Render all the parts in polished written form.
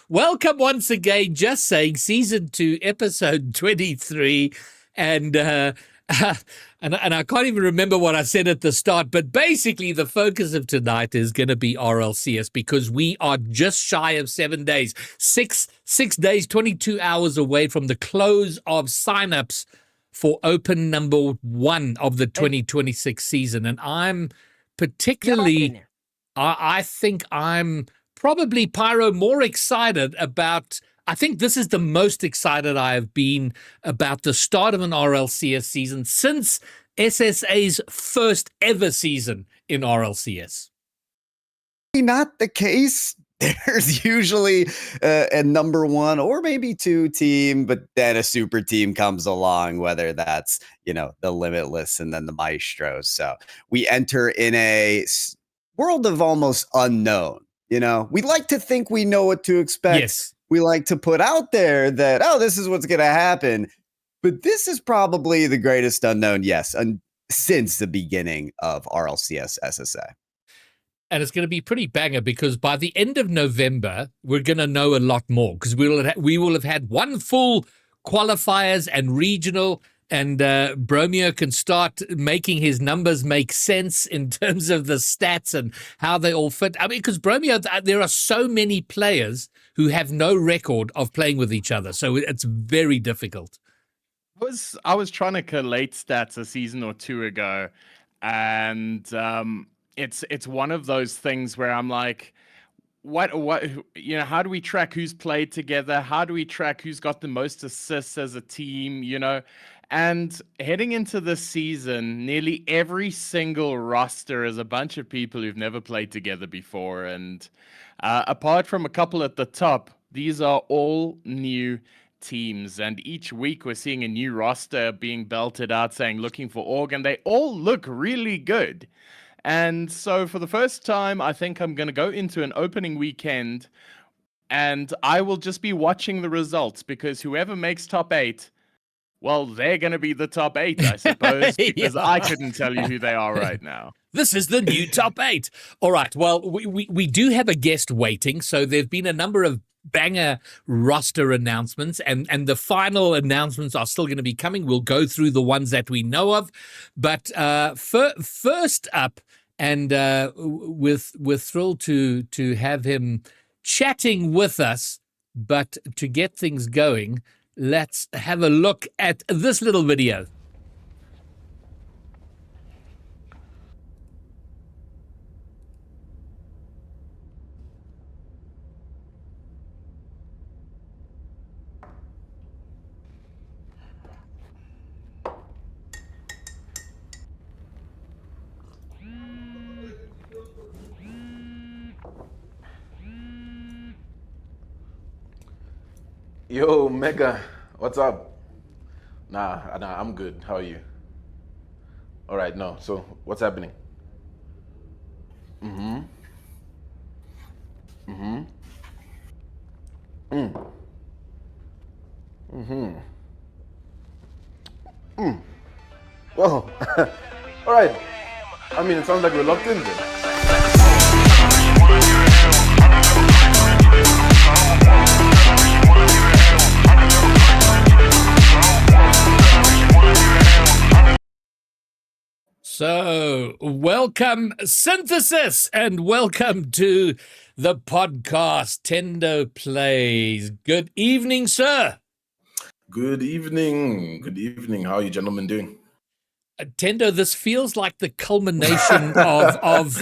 welcome once again. Just Saying, Season 2, Episode 23. And and I can't even remember what I said at the start, but basically the focus of tonight is going to be RLCS because we are just shy of 7 days, six days, 22 hours away from the close of signups for Open number 1 of the 2026 season. And I'm particularly, I think I'm probably, Pyro, more excited about, I think this is the most excited I have been about the start of an RLCS season since SSA's first ever season in RLCS. Not the case. There's usually a number 1 or maybe 2 team, but then a super team comes along, whether that's, the Limitless and then the Maestros. So we enter in a world of almost unknown. We like to think we know what to expect. Yes. We like to put out there that, this is what's going to happen. But this is probably the greatest unknown, yes, since the beginning of RLCS SSA. And it's going to be pretty banger because by the end of November, we're going to know a lot more because we will have had one full qualifiers and regional, and Bromeo can start making his numbers make sense in terms of the stats and how they all fit. I mean, because Bromeo, there are so many players who have no record of playing with each other, so it's very difficult. I was trying to collate stats a season or 2 ago, and it's one of those things where I'm like, what how do we track who's played together? How do we track who's got the most assists as a team, And heading into this season, nearly every single roster is a bunch of people who've never played together before, and apart from a couple at the top, these are all new teams, and each week we're seeing a new roster being belted out saying looking for org, and they all look really good. And so for the first time, I think I'm going to go into an opening weekend and I will just be watching the results, because whoever makes top 8, well, they're going to be the top 8, I suppose, because I couldn't tell you who they are right now. This is the new top 8. All right, well, we do have a guest waiting, so there've been a number of banger roster announcements, and the final announcements are still going to be coming. We'll go through the ones that we know of, but first up, and we're thrilled to have him chatting with us, but to get things going, let's have a look at this little video. Yo, Mega, what's up? Nah, I'm good. How are you? All right, no. So, what's happening? Well, all right. I mean, it sounds like we're locked in then. So, welcome, Synthesis, and welcome to the podcast, Tendo Plays. Good evening, sir. Good evening. Good evening. How are you gentlemen doing? Tendo, this feels like the culmination of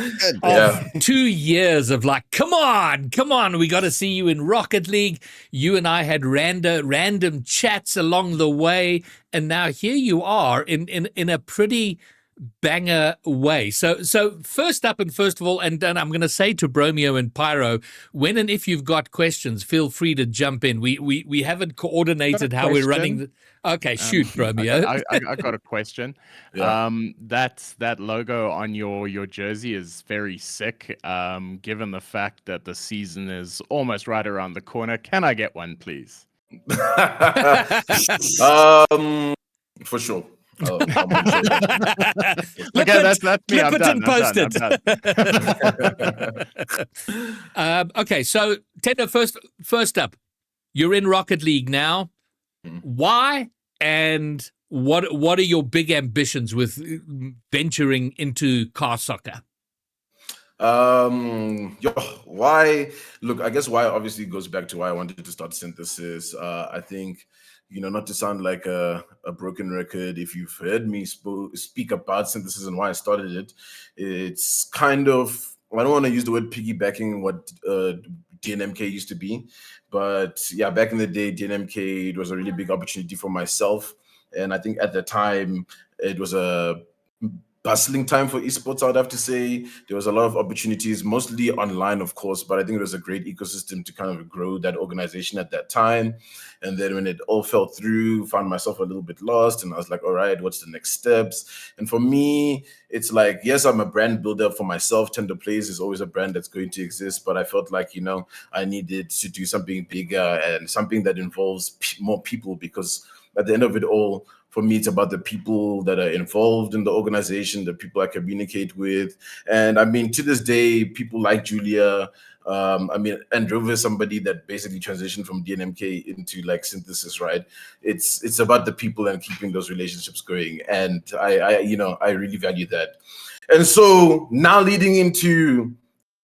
2 years of like, come on, we got to see you in Rocket League. You and I had random chats along the way, and now here you are in a pretty banger way. So first up, and first of all, and I'm going to say to Bromeo and Pyro, when and if you've got questions, feel free to jump in. We haven't coordinated how we're running the... Okay, shoot, Bromeo. I got a question. Yeah. That logo on your jersey is very sick. Given the fact that the season is almost right around the corner, can I get one, please? For sure. I'll make sure that. Flip Okay, it, that's me. flip I'm it done. and post I'm done. it. Okay, so Tender, first up, you're in Rocket League now. Mhm. Why and what are your big ambitions with venturing into car soccer? Why? Look, I guess why obviously goes back to why I wanted to start Synthesis. I think, not to sound like a broken record, if you've heard me speak about Synthesis and why I started it, it's kind of, I don't want to use the word piggybacking what DNMK used to be, but yeah, back in the day, DNMK, it was a really big opportunity for myself. And I think at the time, it was a bustling time for esports, I would have to say. There was a lot of opportunities, mostly online, of course, but I think it was a great ecosystem to kind of grow that organization at that time. And then when it all fell through, found myself a little bit lost, and I was like, all right, what's the next steps? And for me, it's like, yes, I'm a brand builder for myself. Tender Plays is always a brand that's going to exist, but I felt like, I needed to do something bigger and something that involves more people, because at the end of it all, for me, it's about the people that are involved in the organization, the people I communicate with. And I mean, to this day, people like Julia, Androva is somebody that basically transitioned from DNMK into like Synthesis, right? It's about the people and keeping those relationships going. And I really value that. And so now leading into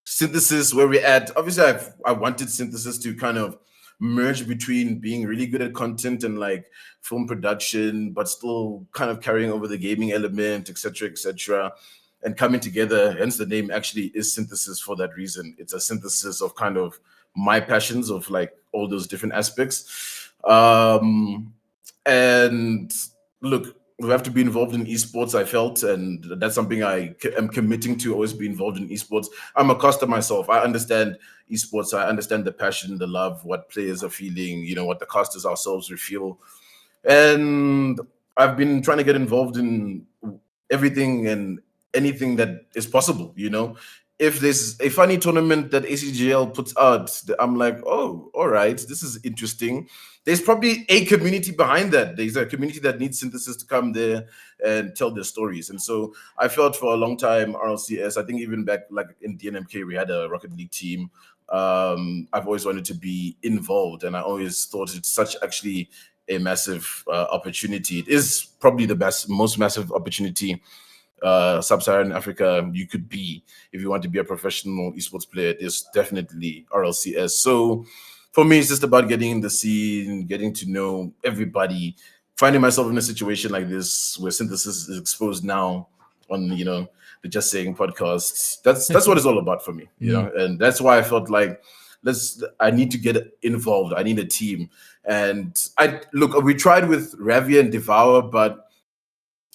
Synthesis, where we're at, obviously I wanted Synthesis to kind of merge between being really good at content and like film production, but still kind of carrying over the gaming element, etc., and coming together. Hence the name actually is Synthesis for that reason. It's a synthesis of kind of my passions of like all those different aspects. And look, we have to be involved in esports, I felt, and that's something I am committing to, always be involved in esports. I'm a caster myself. I understand esports. I understand the passion, the love, what players are feeling, what the casters ourselves we feel. And I've been trying to get involved in everything and anything that is possible. If there's a funny tournament that ACGL puts out, I'm like, oh, all right, this is interesting. There's probably a community behind that. There's a community that needs Synthesis to come there and tell their stories. And so I felt for a long time, RLCS, I think even back like in DNMK, we had a Rocket League team. I've always wanted to be involved, and I always thought it's such actually a massive opportunity. It is probably the most massive opportunity Sub-Saharan Africa you could be if you want to be a professional esports player. There's definitely RLCS. So for me, it's just about getting in the scene, getting to know everybody, finding myself in a situation like this where Synthesis is exposed now on the Just Saying podcasts. That's what it's all about for me, and that's why I felt like I need to get involved. I need a team. And we tried with Ravi and Devour, but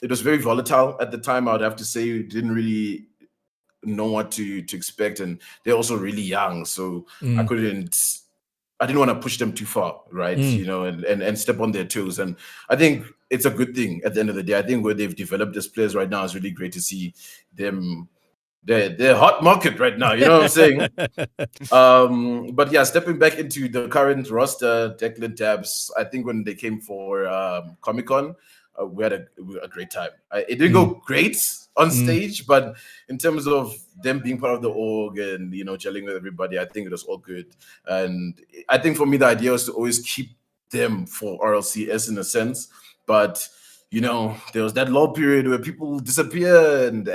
it was very volatile at the time. I would have to say we didn't really know what to expect, and they're also really young, so I didn't want to push them too far, right? And step on their toes. And I think it's a good thing at the end of the day. I think where they've developed as players right now is really great to see them. They're hot market right now, you know what I'm saying? But yeah, stepping back into the current roster, Declan Tabs, I think when they came for Comic-Con, we had a great time. It didn't go great on stage, but in terms of them being part of the org and gelling with everybody, I think it was all good. And I think for me, the idea was to always keep them for RLCS in a sense, but there was that lull period where people disappear and.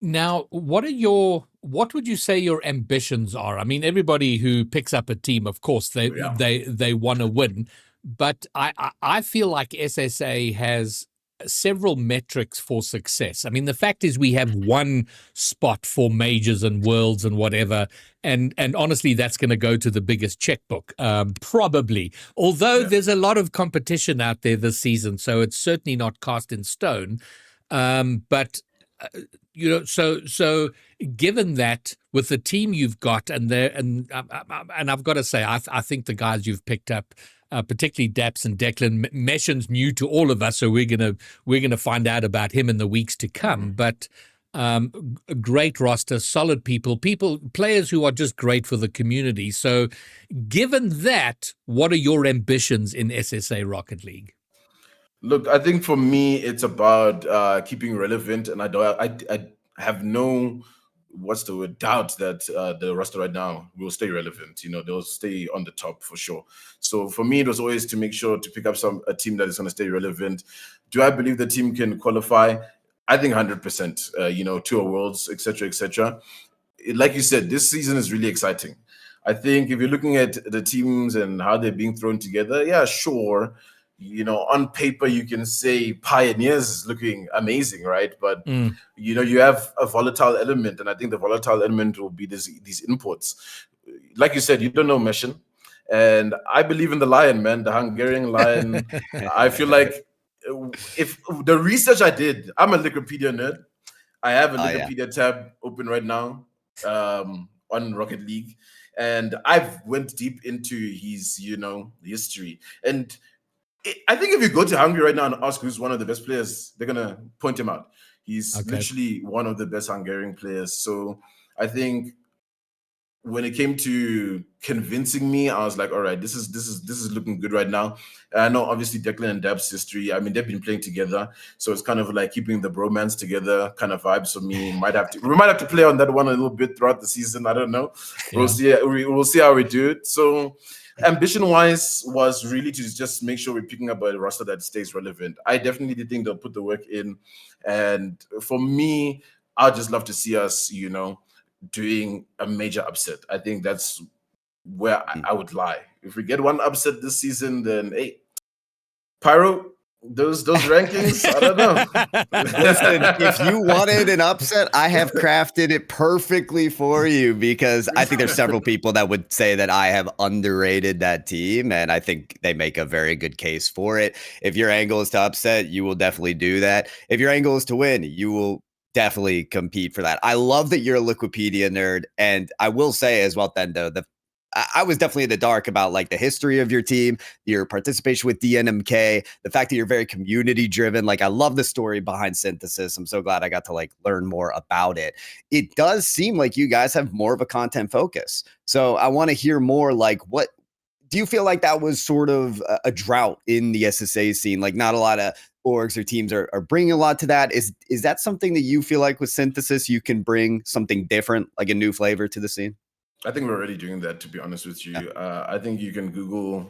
Now, what would you say your ambitions are? I mean, everybody who picks up a team, of course, they want to win, but I feel like SSA has several metrics for success. I mean, the fact is we have one spot for majors and worlds and whatever, and honestly, that's going to go to the biggest checkbook, probably. Although there's a lot of competition out there this season, so it's certainly not cast in stone. But so given that with the team you've got and I've got to say, I think the guys you've picked up, particularly Daps and Declan, Mession's new to all of us, so we're gonna find out about him in the weeks to come. But a great roster, solid players who are just great for the community. So given that, what are your ambitions in SSA Rocket League? Look, I think for me, it's about keeping relevant, and I have no, what's the word, doubt that the roster right now will stay relevant. They'll stay on the top for sure. So for me, it was always to make sure to pick up a team that is going to stay relevant. Do I believe the team can qualify? I think 100%. To a Worlds, etc., etc. Like you said, this season is really exciting. I think if you're looking at the teams and how they're being thrown together, yeah, sure. On paper, you can say Pioneers is looking amazing, right? But you have a volatile element, and I think the volatile element will be these inputs. Like you said, you don't know Meshin, and I believe in the Lion, man, the Hungarian Lion. I feel like if the research I did, I'm a Wikipedia nerd. I have a Oh, yeah. Wikipedia tab open right now on Rocket League, and I've went deep into his, history. And I think if you go to Hungary right now and ask who's one of the best players, they're gonna point him out. He's literally one of the best Hungarian players. So I think when it came to convincing me, I was like, all right, this is looking good right now. And I know obviously Declan and Dab's history. I mean, they've been playing together, so it's kind of like keeping the bromance together kind of vibes for me. We might have to play on that one a little bit throughout the season. I don't know. Yeah. We'll see how we do it. So ambition wise was really to just make sure we're picking up a roster that stays relevant. I definitely think they'll put the work in. And for me, I'd just love to see us, doing a major upset. I think that's where I would lie. If we get one upset this season, then hey, Pyro, those rankings, I don't know. Listen, if you wanted an upset, I have crafted it perfectly for you, because I think there's several people that would say that I have underrated that team, and I think they make a very good case for it. If your angle is to upset, you will definitely do that. If your angle is to win, you will definitely compete for that. I love that you're a Wikipedia nerd, and I will say as well, Thendo, I was definitely in the dark about like the history of your team, your participation with DNMK, the fact that you're very community driven. Like, I love the story behind Synthesis. I'm so glad I got to like learn more about it. It does seem like you guys have more of a content focus. So I want to hear more, like, what do you feel like that was sort of a drought in the SSA scene? Like, not a lot of orgs or teams are bringing a lot to that. Is that something that you feel like with Synthesis, you can bring something different, like a new flavor to the scene? I think we're already doing that, to be honest with you. I think you can Google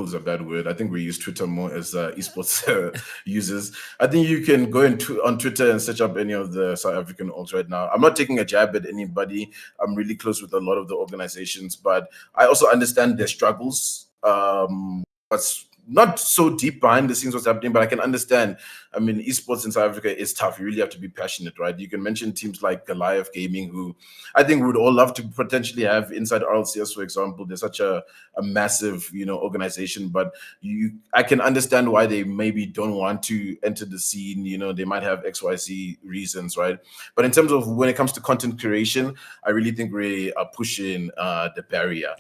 is a bad word. I think we use Twitter more as esports users. I think you can go on Twitter and search up any of the South African orgs right now. I'm not taking a jab at anybody. I'm really close with a lot of the organizations, but I also understand their struggles. What's not so deep behind the scenes what's happening, but I can understand. I mean, esports in South Africa is tough. You really have to be passionate, right? You can mention teams like Goliath Gaming, who I think we would all love to potentially have inside RLCS, for example. They're such a massive, organization, but I can understand why they maybe don't want to enter the scene. They might have XYZ reasons, right? But in terms of when it comes to content creation, I really think we are pushing the barrier.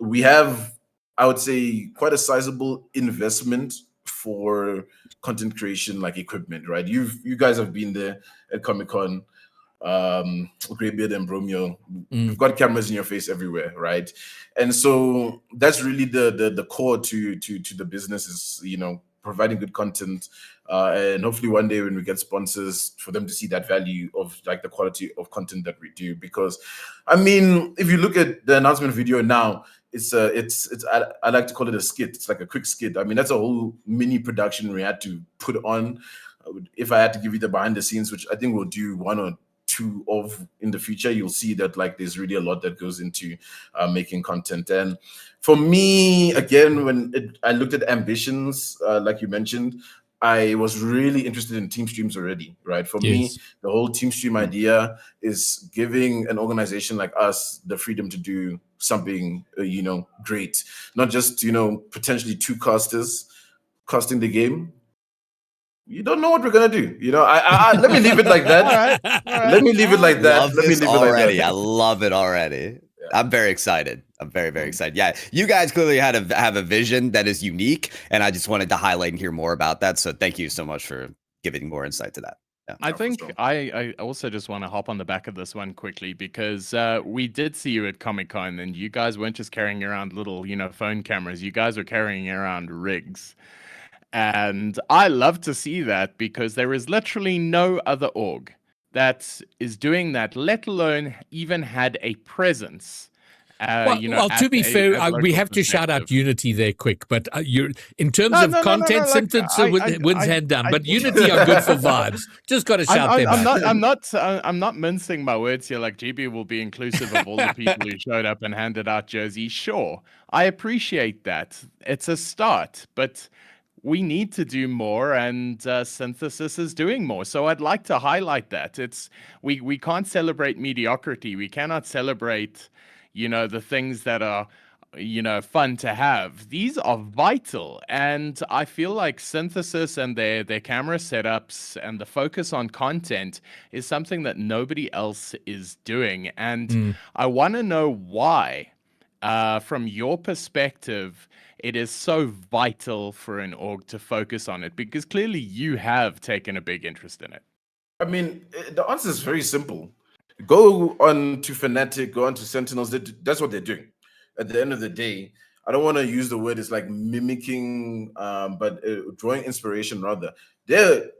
We have, I would say, quite a sizable investment for content creation, like equipment, right? You guys have been there at Comic-Con, Greybeard and Bromeo. You've got cameras in your face everywhere, right? And so that's really the core to the business is, providing good content, and hopefully one day when we get sponsors, for them to see that value of like the quality of content that we do. Because I mean, if you look at the announcement video now, it's I like to call it a skit. It's like a quick skit. I mean, that's a whole mini production we had to put on. If I had to give you the behind the scenes, which I think we'll do one or two of in the future, you'll see that like there's really a lot that goes into making content. And for me, again, when I looked at ambitions, like you mentioned, I was really interested in team streams already, right? For me, the whole team stream idea is giving an organization like us the freedom to do something, great. Not just, potentially two casters casting the game. You don't know what we're gonna do. Let me leave it like that. All right. Let me leave it like that. Love Let me this leave it like already. that. I love it already. Yeah. I'm very excited. I'm very, very excited. Yeah, you guys clearly have a vision that is unique, and I just wanted to highlight and hear more about that. So thank you so much for giving more insight to that. Yeah. I think I also just want to hop on the back of this one quickly, because we did see you at Comic-Con, and you guys weren't just carrying around little, phone cameras. You guys were carrying around rigs. And I love to see that because there is literally no other org that is doing that, let alone even had a presence, Well, to at be fair, a we local have to shout out perspective. Unity there quick. But you're in terms No, of no, no, no, no. content, Like Synthesis I, wins hand down. I, But Unity are good for vibes. Just got to shout them out. I'm not mincing my words here. Like GB will be inclusive of all the people who showed up and handed out jerseys. Sure, I appreciate that. It's a start, but we need to do more, and Synthesis is doing more. So I'd like to highlight that. We can't celebrate mediocrity. We cannot celebrate, the things that are, fun to have. These are vital, and I feel like Synthesis and their camera setups and the focus on content is something that nobody else is doing. And I want to know why, from your perspective, it is so vital for an org to focus on it, because clearly you have taken a big interest in it. I mean, the answer is very simple. Go on to Fnatic, go on to Sentinels. That's what they're doing. At the end of the day, I don't want to use the word, it's like mimicking, but drawing inspiration rather. They're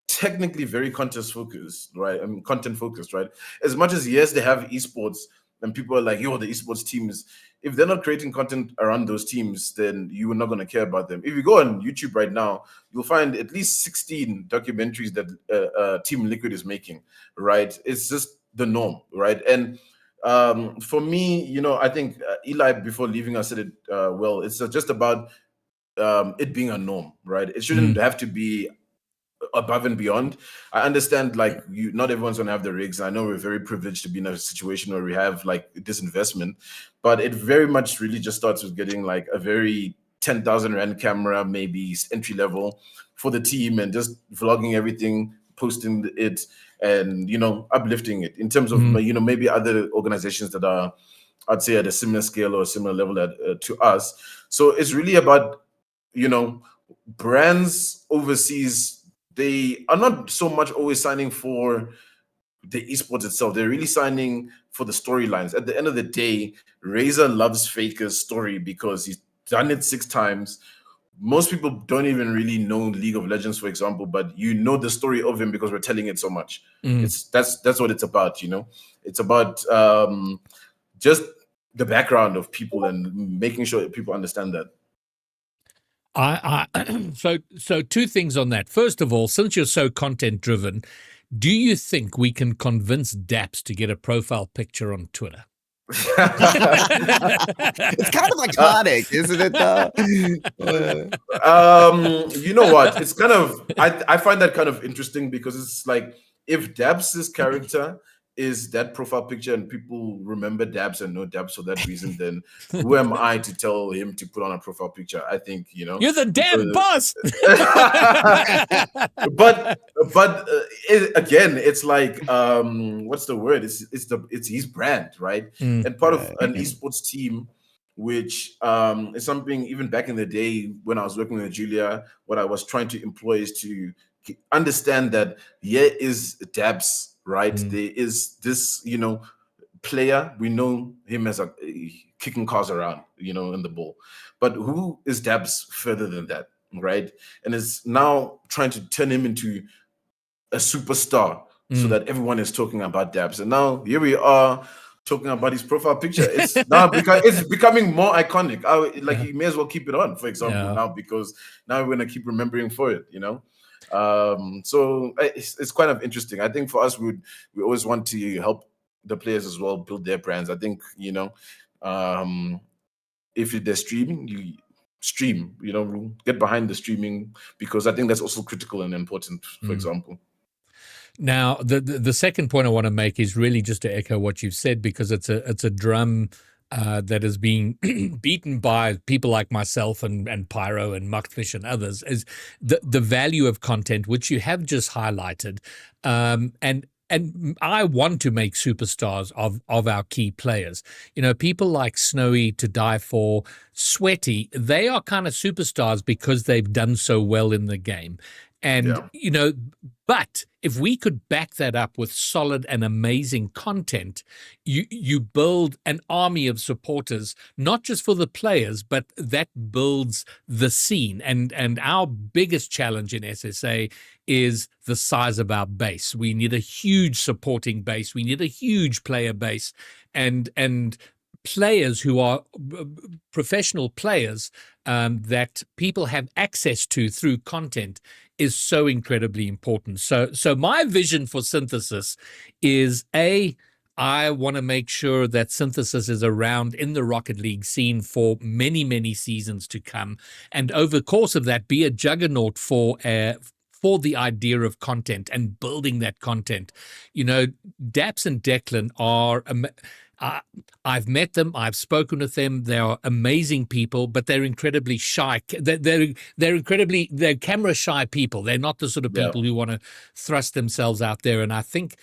technically very content focused, right? I mean, content focused, right? As much as, yes, they have esports and people are like, yo, the esports teams, if they're not creating content around those teams, then you're not going to care about them. If you go on YouTube right now, you'll find at least 16 documentaries that Team Liquid is making, right? It's just the norm, right? And for me, I think Eli, before leaving us, said it well. It's just about it being a norm, right? It shouldn't have to be above and beyond. I understand, like, not everyone's gonna have the rigs. I know we're very privileged to be in a situation where we have like this investment, but it very much really just starts with getting like a very 10,000 rand camera, maybe entry level for the team, and just vlogging everything, posting it, and uplifting it in terms of maybe other organizations that are, I'd say, at a similar scale or a similar level to us. So it's really about brands overseas. They are not so much always signing for the esports itself. They're really signing for the storylines. At the end of the day, Razor loves Faker's story because he's done it 6 times. Most people don't even really know League of Legends, for example, but the story of him because we're telling it so much. That's what it's about. It's about just the background of people and making sure that people understand that. So 2 things on that. First of all, since you're so content driven, do you think we can convince Daps to get a profile picture on Twitter? It's kind of iconic, isn't it? You know what? It's kind of I find that kind of interesting because it's like, if Dabs' character is that profile picture and people remember Dabs and know Dabs for that reason, then who am I to tell him to put on a profile picture? I think, You're the damn boss. but again, it's like, what's the word? It's his brand, right? And part of an esports team, which is something, even back in the day when I was working with Julia, what I was trying to employ is to understand that here is Dabs, right? There is this, player. We know him as a kicking cars around, in the ball. But who is Dabs further than that, right? And it's now trying to turn him into a superstar so that everyone is talking about Dabs. And now here we are talking about his profile picture. It's now it's becoming more iconic. You may as well keep it on, for example, now, because now we're gonna keep remembering for it, So it's kind of interesting. I think for us, we always want to help the players as well build their brands. I think, if they're streaming, you stream, get behind the streaming, because I think that's also critical and important, for example. Now, the second point I want to make is really just to echo what you've said, because it's a drum that is being beaten by people like myself and Pyro and Muckfish and others, is the value of content, which you have just highlighted. And I want to make superstars of our key players. People like Snowy, To Die For, Sweaty, they are kind of superstars because they've done so well in the game. And, Yeah. but if we could back that up with solid and amazing content, you build an army of supporters, not just for the players, but that builds the scene. And our biggest challenge in SSA is the size of our base. We need a huge supporting base. We need a huge player base, and players who are professional players that people have access to through content is so incredibly important. So my vision for Synthesis is I want to make sure that Synthesis is around in the Rocket League scene for many, many seasons to come, and over the course of that, be a juggernaut for the idea of content and building that content. Daps and Declan are. I've met them. I've spoken with them. They are amazing people, but they're incredibly shy. They're camera shy people. They're not the sort of people who want to thrust themselves out there. And I think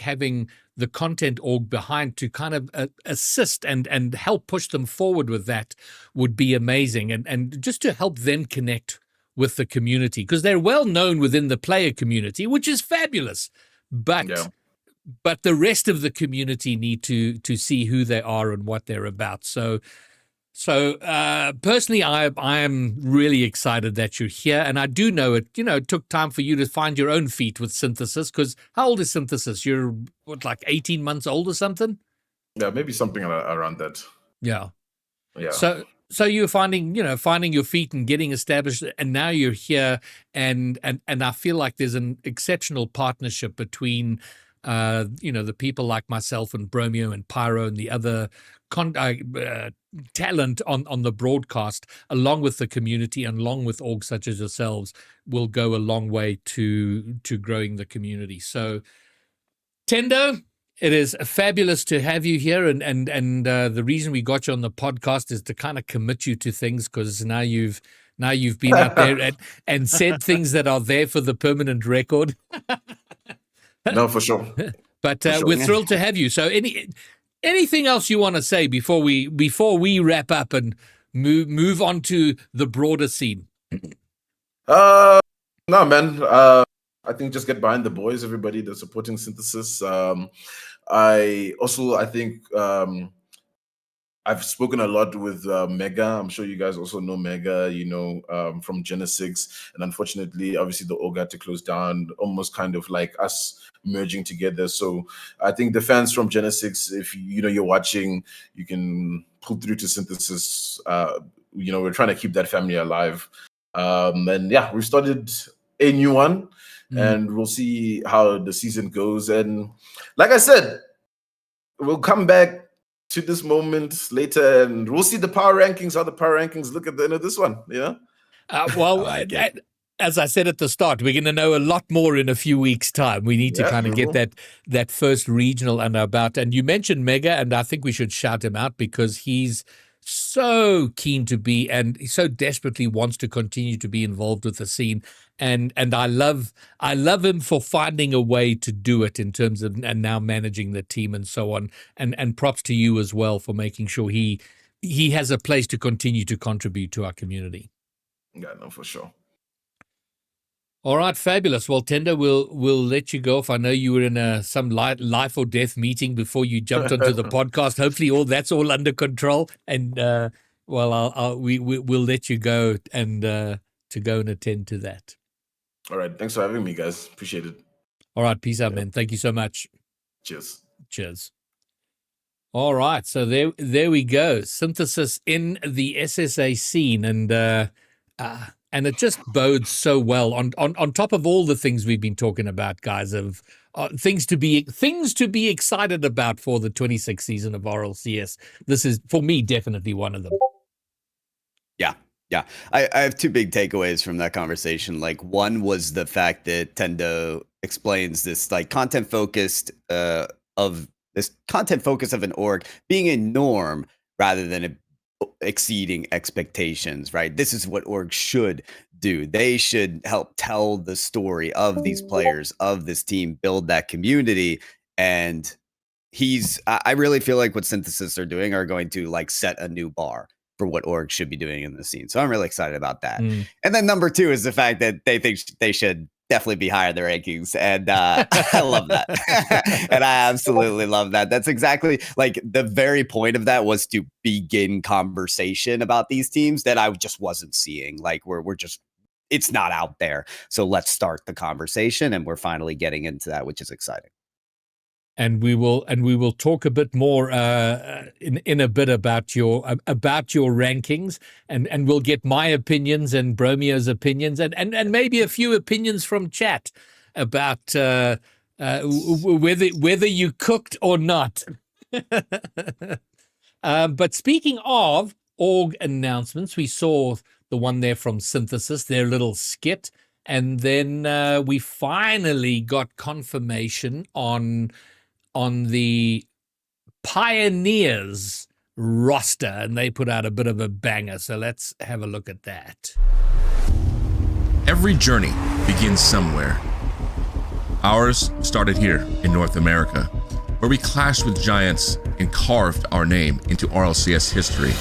having the content org behind to kind of assist and help push them forward with that would be amazing. And just to help them connect with the community, because they're well known within the player community, which is fabulous. But the rest of the community need to see who they are and what they're about. So personally, I am really excited that you're here, and I do know it. It took time for you to find your own feet with Synthesis. Because how old is Synthesis? You're like 18 months old or something? Yeah, maybe something around that. Yeah. Yeah. So you're finding your feet and getting established, and now you're here, and I feel like there's an exceptional partnership between the people like myself and Bromeo and Pyro and the other talent on the broadcast, along with the community and along with orgs such as yourselves, will go a long way to growing the community. So, Tendo, it is fabulous to have you here, and the reason we got you on the podcast is to kind of commit you to things, because now you've been out there and said things that are there for the permanent record. No, for sure. But we're thrilled to have you. So anything else you want to say before we wrap up and move on to the broader scene? No, man. I think just get behind the boys, everybody that's supporting Synthesis. I think I've spoken a lot with Mega. I'm sure you guys also know Mega, from Genesis. And unfortunately, obviously, the org had to close down, almost kind of like us merging together. So I think the fans from Genesis, if you're watching, you can pull through to Synthesis. We're trying to keep that family alive. And yeah, we've started a new one, and we'll see how the season goes. And like I said, we'll come back to this moment later, and we'll see the power rankings, how the power rankings look at the end of this one. As I said at the start, we're going to know a lot more in a few weeks' time. We need to kind of get that first regional under our belt. And you mentioned Mega, and I think we should shout him out, because he's so keen to be, and he so desperately wants to continue to be involved with the scene. And I love him for finding a way to do it in terms of, and now managing the team and so on. And props to you as well for making sure he has a place to continue to contribute to our community. Yeah, no, for sure. All right, fabulous. Well, Tendo, we'll let you go off. I know you were in some life or death meeting before you jumped onto the podcast. Hopefully, that's all under control. And we'll let you go and to go and attend to that. All right, thanks for having me, guys. Appreciate it. All right, peace out, man. Thank you so much. Cheers. All right, so there we go. Synthesis in the SSA scene, and it just bodes so well on top of all the things we've been talking about, guys, of things to be excited about for the 26th season of RLCS. This is, for me, definitely one of them. Yeah. I have two big takeaways from that conversation. Like, one was the fact that Tendo explains this like content focus of an org being a norm rather than exceeding expectations, right? This is what orgs should do. They should help tell the story of these players, of this team, build that community. And I really feel like what Synthesis are doing are going to like set a new bar for what orgs should be doing in the scene. So I'm really excited about that. Mm. And then number 2 is the fact that they think they should definitely be higher in the rankings. And I love that. And I absolutely love that. That's exactly like the very point of that was to begin conversation about these teams that I just wasn't seeing. Like we're just, it's not out there. So let's start the conversation. And we're finally getting into that, which is exciting. And we will talk a bit more in a bit about your rankings, and we'll get my opinions and Bromio's opinions, and maybe a few opinions from chat about whether you cooked or not. But speaking of org announcements, we saw the one there from Synthesis, their little skit, and then we finally got confirmation on the Pioneers roster, and they put out a bit of a banger. So let's have a look at that. Every journey begins somewhere. Ours started here in North America, where we clashed with giants and carved our name into RLCS history.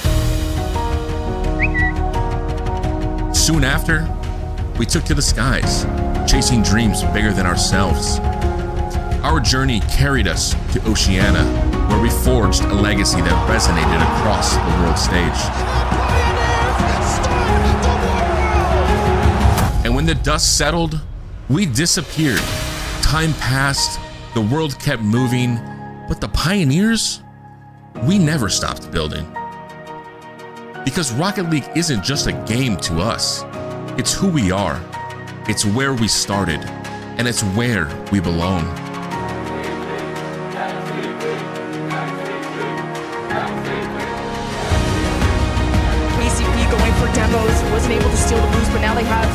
Soon after, we took to the skies, chasing dreams bigger than ourselves. Our journey carried us to Oceania, where we forged a legacy that resonated across the world stage. And when the dust settled, we disappeared. Time passed, the world kept moving, but the Pioneers, we never stopped building. Because Rocket League isn't just a game to us. It's who we are, it's where we started, and it's where we belong. Demos wasn't able to steal the boost, but now they have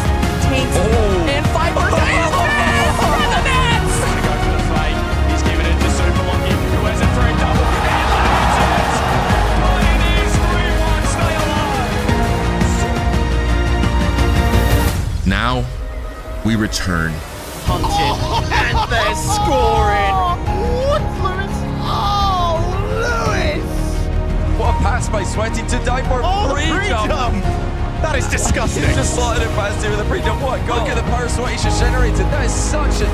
tanks and Fiber. From the nets! Trying to go for the fight. He's giving it to Super Lucky, who has it for a double. And Now, we return. Hunted, and they're scoring! What, Lewis? Oh, Lewis! What a pass by Sweaty to die for Freedom! That is disgusting. He's just slotted it past here with a pre-jump. What a goal. Look at the power Sweaty just generated. That is such a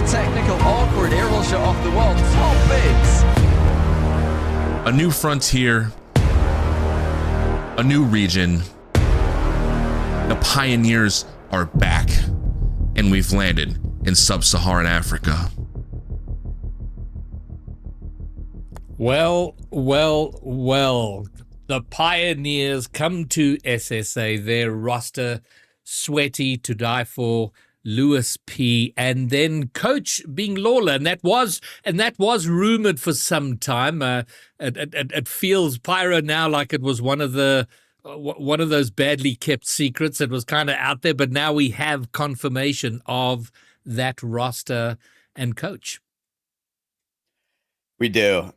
technical, awkward aerial shot off the wall. Top bigs. A new frontier, a new region. The Pioneers are back, and we've landed in sub-Saharan Africa. Well. The Pioneers come to SSA, their roster, Sweaty, To Die For, Lewis P, and then coach being Lawler, and that was rumored for some time. It feels, Pyro, now like it was one of those badly kept secrets. It was kind of out there, but now we have confirmation of that roster and coach. We do.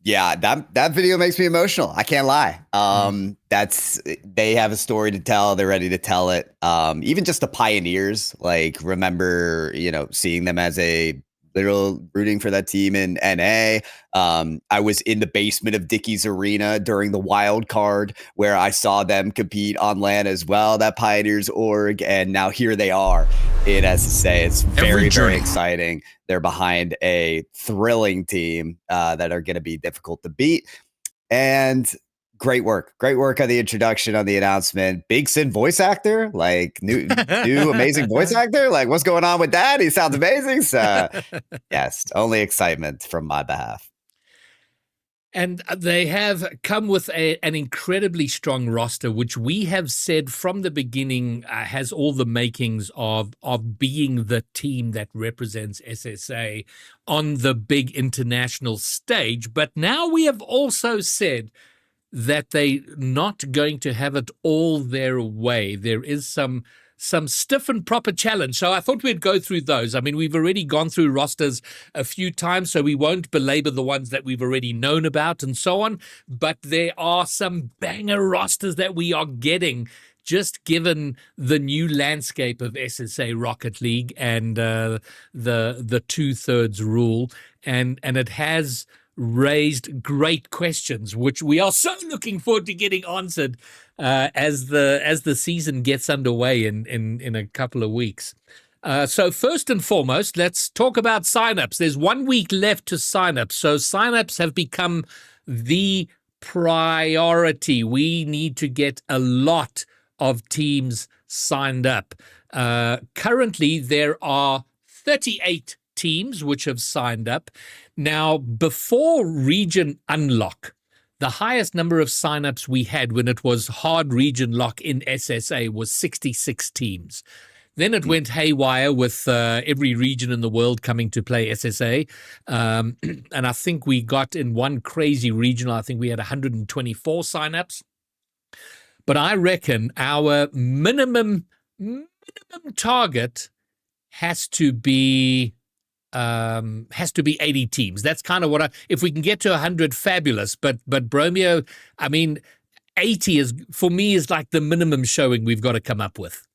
Yeah, that video makes me emotional. I can't lie. They have a story to tell. They're ready to tell it. Even just the Pioneers, like, remember, seeing them as a literal rooting for that team in NA. I was in the basement of Dickey's Arena during the wild card where I saw them compete on LAN as well, that Pioneers org, and now here they are in SSA. It's very, very exciting. They're behind a thrilling team that are going to be difficult to beat. And great work on the introduction, on the announcement. Big Sin voice actor, like new amazing voice actor. Like, what's going on with that? He sounds amazing. So yes, only excitement from my behalf. And they have come with an incredibly strong roster, which we have said from the beginning has all the makings of being the team that represents SSA on the big international stage. But now we have also said that they're not going to have it all their way. There is some stiff and proper challenge. So I thought we'd go through those. I mean, we've already gone through rosters a few times, so we won't belabor the ones that we've already known about and so on. But there are some banger rosters that we are getting, just given the new landscape of SSA Rocket League and the 2/3 rule. And it has raised great questions, which we are so looking forward to getting answered as the season gets underway in a couple of weeks. So first and foremost, let's talk about signups. There's 1 week left to sign up. So signups have become the priority. We need to get a lot of teams signed up. Currently, there are 38 teams which have signed up. Now, before Region Unlock, the highest number of signups we had when it was hard region lock in SSA was 66 teams. Then it went haywire with every region in the world coming to play SSA. And I think we got in one crazy regional, I think we had 124 signups. But I reckon our minimum target has to be 80 teams. That's kind of what if we can get to 100, fabulous. But Bromeo, I mean, 80 is for me is like the minimum showing we've got to come up with.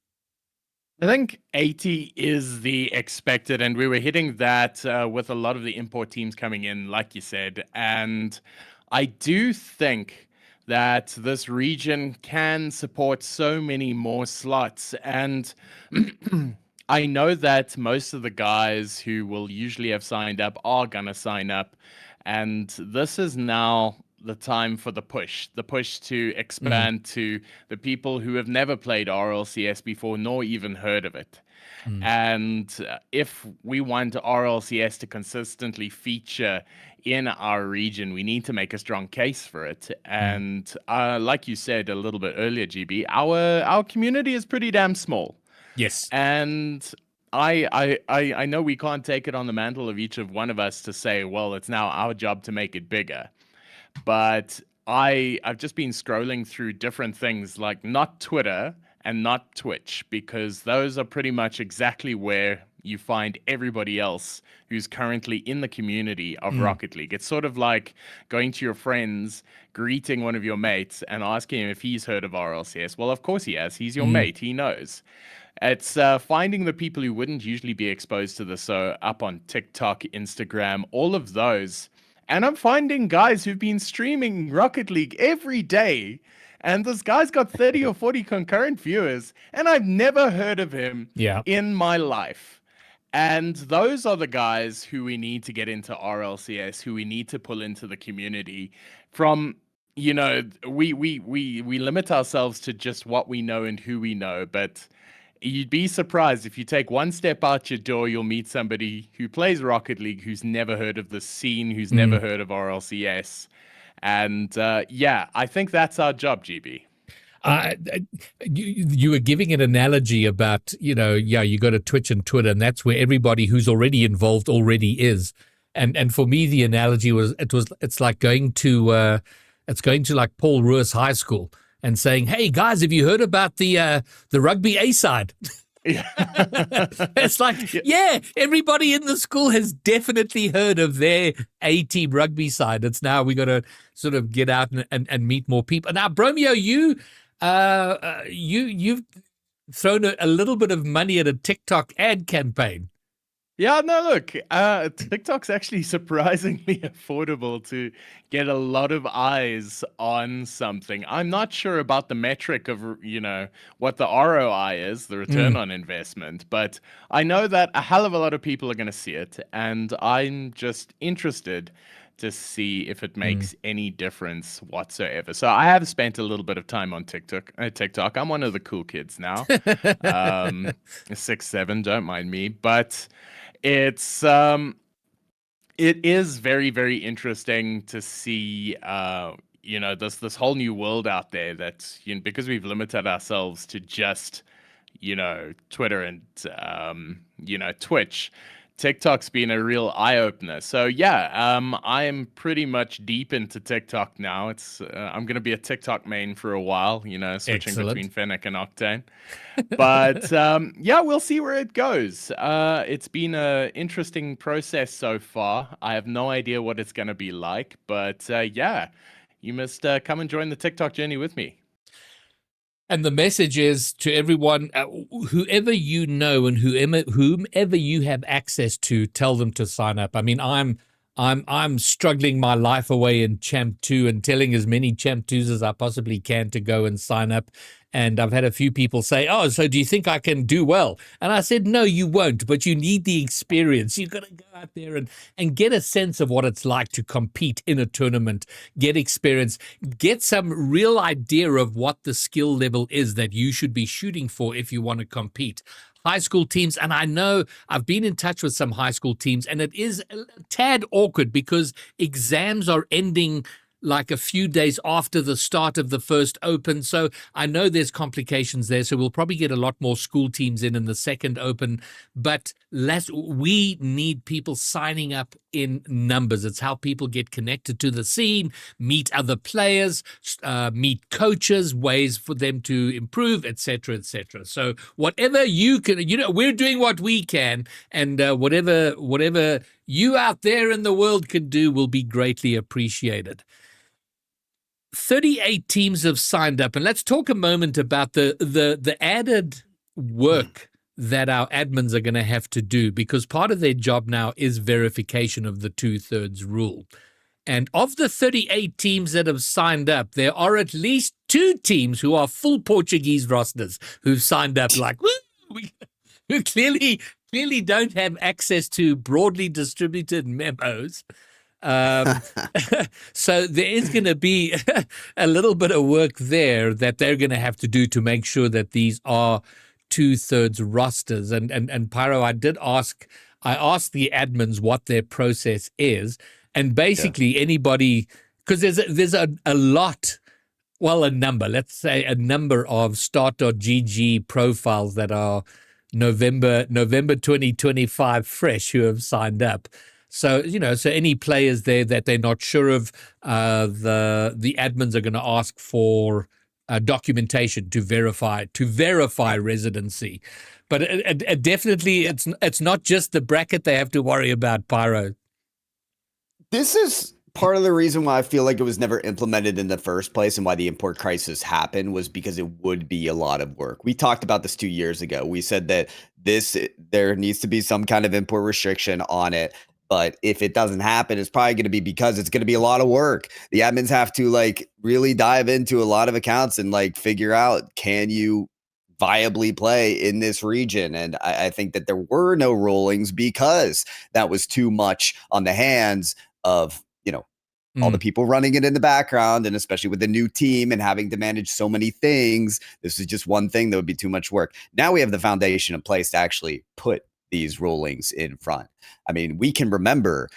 I think 80 is the expected, and we were hitting that with a lot of the import teams coming in, like you said. And I do think that this region can support so many more slots. And I know that most of the guys who will usually have signed up are going to sign up. And this is now the time for the push to expand to the people who have never played RLCS before nor even heard of it. And if we want RLCS to consistently feature in our region, we need to make a strong case for it. And like you said a little bit earlier, GB, our community is pretty damn small. Yes. And I know we can't take it on the mantle of each of one of us to say, well, it's now our job to make it bigger. But I've just been scrolling through different things, like not Twitter and not Twitch, because those are pretty much exactly where you find everybody else who's currently in the community of Rocket League. It's sort of like going to your friends, greeting one of your mates and asking him if he's heard of RLCS. Well, of course he has. He's your mate. He knows. It's finding the people who wouldn't usually be exposed to this. So up on TikTok, Instagram, all of those. And I'm finding guys who've been streaming Rocket League every day. And this guy's got 30 or 40 concurrent viewers. And I've never heard of him in my life. And those are the guys who we need to get into RLCS, who we need to pull into the community. From, you know, we limit ourselves to just what we know and who we know. But you'd be surprised if you take one step out your door, you'll meet somebody who plays Rocket League, who's never heard of the scene, who's never heard of RLCS. And I think that's our job, GB. You were giving an analogy about, you got to Twitch and Twitter, and that's where everybody who's already involved already is. And for me, the analogy it's like going to like Paul Roos High School and saying, "Hey guys, have you heard about the rugby A side?" It's like, everybody in the school has definitely heard of their A team rugby side. It's now we got to sort of get out and meet more people. Now, Bromeo, you've thrown a little bit of money at a TikTok ad campaign. Yeah, no, look, TikTok's actually surprisingly affordable to get a lot of eyes on something. I'm not sure about the metric of, what the ROI is, the return on investment, but I know that a hell of a lot of people are going to see it, and I'm just interested to see if it makes any difference whatsoever. So I have spent a little bit of time on TikTok. I'm one of the cool kids now. 6, 7, don't mind me, but it is very, very interesting to see, this whole new world out there that, because we've limited ourselves to just, Twitter and, Twitch. TikTok's been a real eye-opener. So I'm pretty much deep into TikTok now. It's I'm going to be a TikTok main for a while, switching between Fennec and Octane. But we'll see where it goes. It's been an interesting process so far. I have no idea what it's going to be like, but you must come and join the TikTok journey with me. And the message is to everyone, whoever you know and whomever you have access to, tell them to sign up. I mean, I'm I'm struggling my life away in Champ 2 and telling as many Champ 2s as I possibly can to go and sign up. And I've had a few people say, "Oh, so do you think I can do well?" And I said, "No, you won't, but you need the experience. You've got to go out there and get a sense of what it's like to compete in a tournament, get experience, get some real idea of what the skill level is that you should be shooting for if you want to compete." High school teams, and I know I've been in touch with some high school teams, and it is a tad awkward because exams are ending like a few days after the start of the first Open. So I know there's complications there. So we'll probably get a lot more school teams in the second Open. But we need people signing up in numbers. It's how people get connected to the scene, meet other players, meet coaches, ways for them to improve, etc., etc. So whatever you can, we're doing what we can, and whatever you out there in the world can do will be greatly appreciated. 38 teams have signed up, and let's talk a moment about the added work that our admins are going to have to do, because part of their job now is verification of the 2/3 rule. And of the 38 teams that have signed up, there are at least 2 teams who are full Portuguese rosters who've signed up, like, who clearly don't have access to broadly distributed memos. So there is going to be a little bit of work there that they're going to have to do to make sure that these are 2/3 rosters. And Pyro, I asked the admins what their process is, and basically anybody, because there's a lot. Well, let's say a number of start.gg profiles that are November 2025 fresh who have signed up. So, so any players there that they're not sure of, the admins are going to ask for documentation to verify residency. But it definitely, it's not just the bracket they have to worry about, Pyro. This is part of the reason why I feel like it was never implemented in the first place, and why the import crisis happened was because it would be a lot of work. We talked about this 2 years ago. We said that there needs to be some kind of import restriction on it. But if it doesn't happen, it's probably going to be because it's going to be a lot of work. The admins have to really dive into a lot of accounts and figure out, can you viably play in this region? And I think that there were no rulings because that was too much on the hands of, all the people running it in the background, and especially with the new team and having to manage so many things. This is just one thing that would be too much work. Now we have the foundation in place to actually put these rulings in front. I mean, we can remember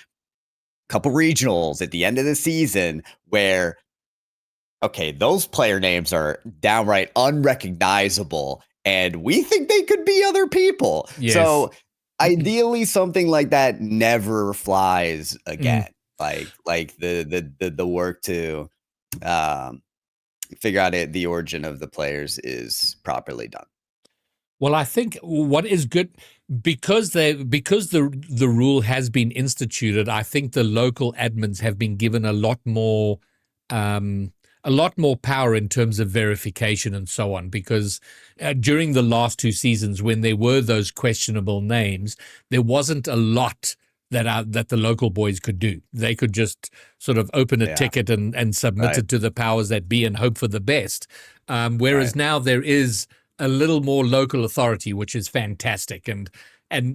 a couple regionals at the end of the season where, okay, those player names are downright unrecognizable, and we think they could be other people. Yes. So ideally, something like that never flies again. Like the work to figure out the origin of the players is properly done. Well, I think what is good, because the rule has been instituted, I think the local admins have been given a lot more power in terms of verification and so on, because during the last 2 seasons, when there were those questionable names, there wasn't a lot that the local boys could do. They could just sort of open a ticket and submit it to the powers that be and hope for the best. Whereas now there is a little more local authority, which is fantastic. And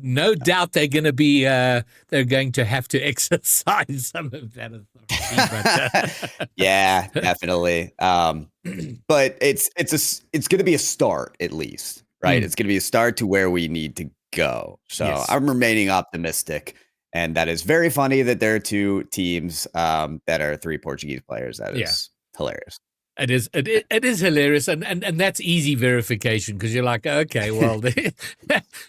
no doubt they're going to have to exercise some of that authority. Yeah, definitely. But it's going to be a start, at least, right? It's going to be a start to where we need to go. So yes. I'm remaining optimistic. And that is very funny that there are 2 teams that are 3 Portuguese players. That is hilarious. It is hilarious, and that's easy verification, because you're like, okay, well,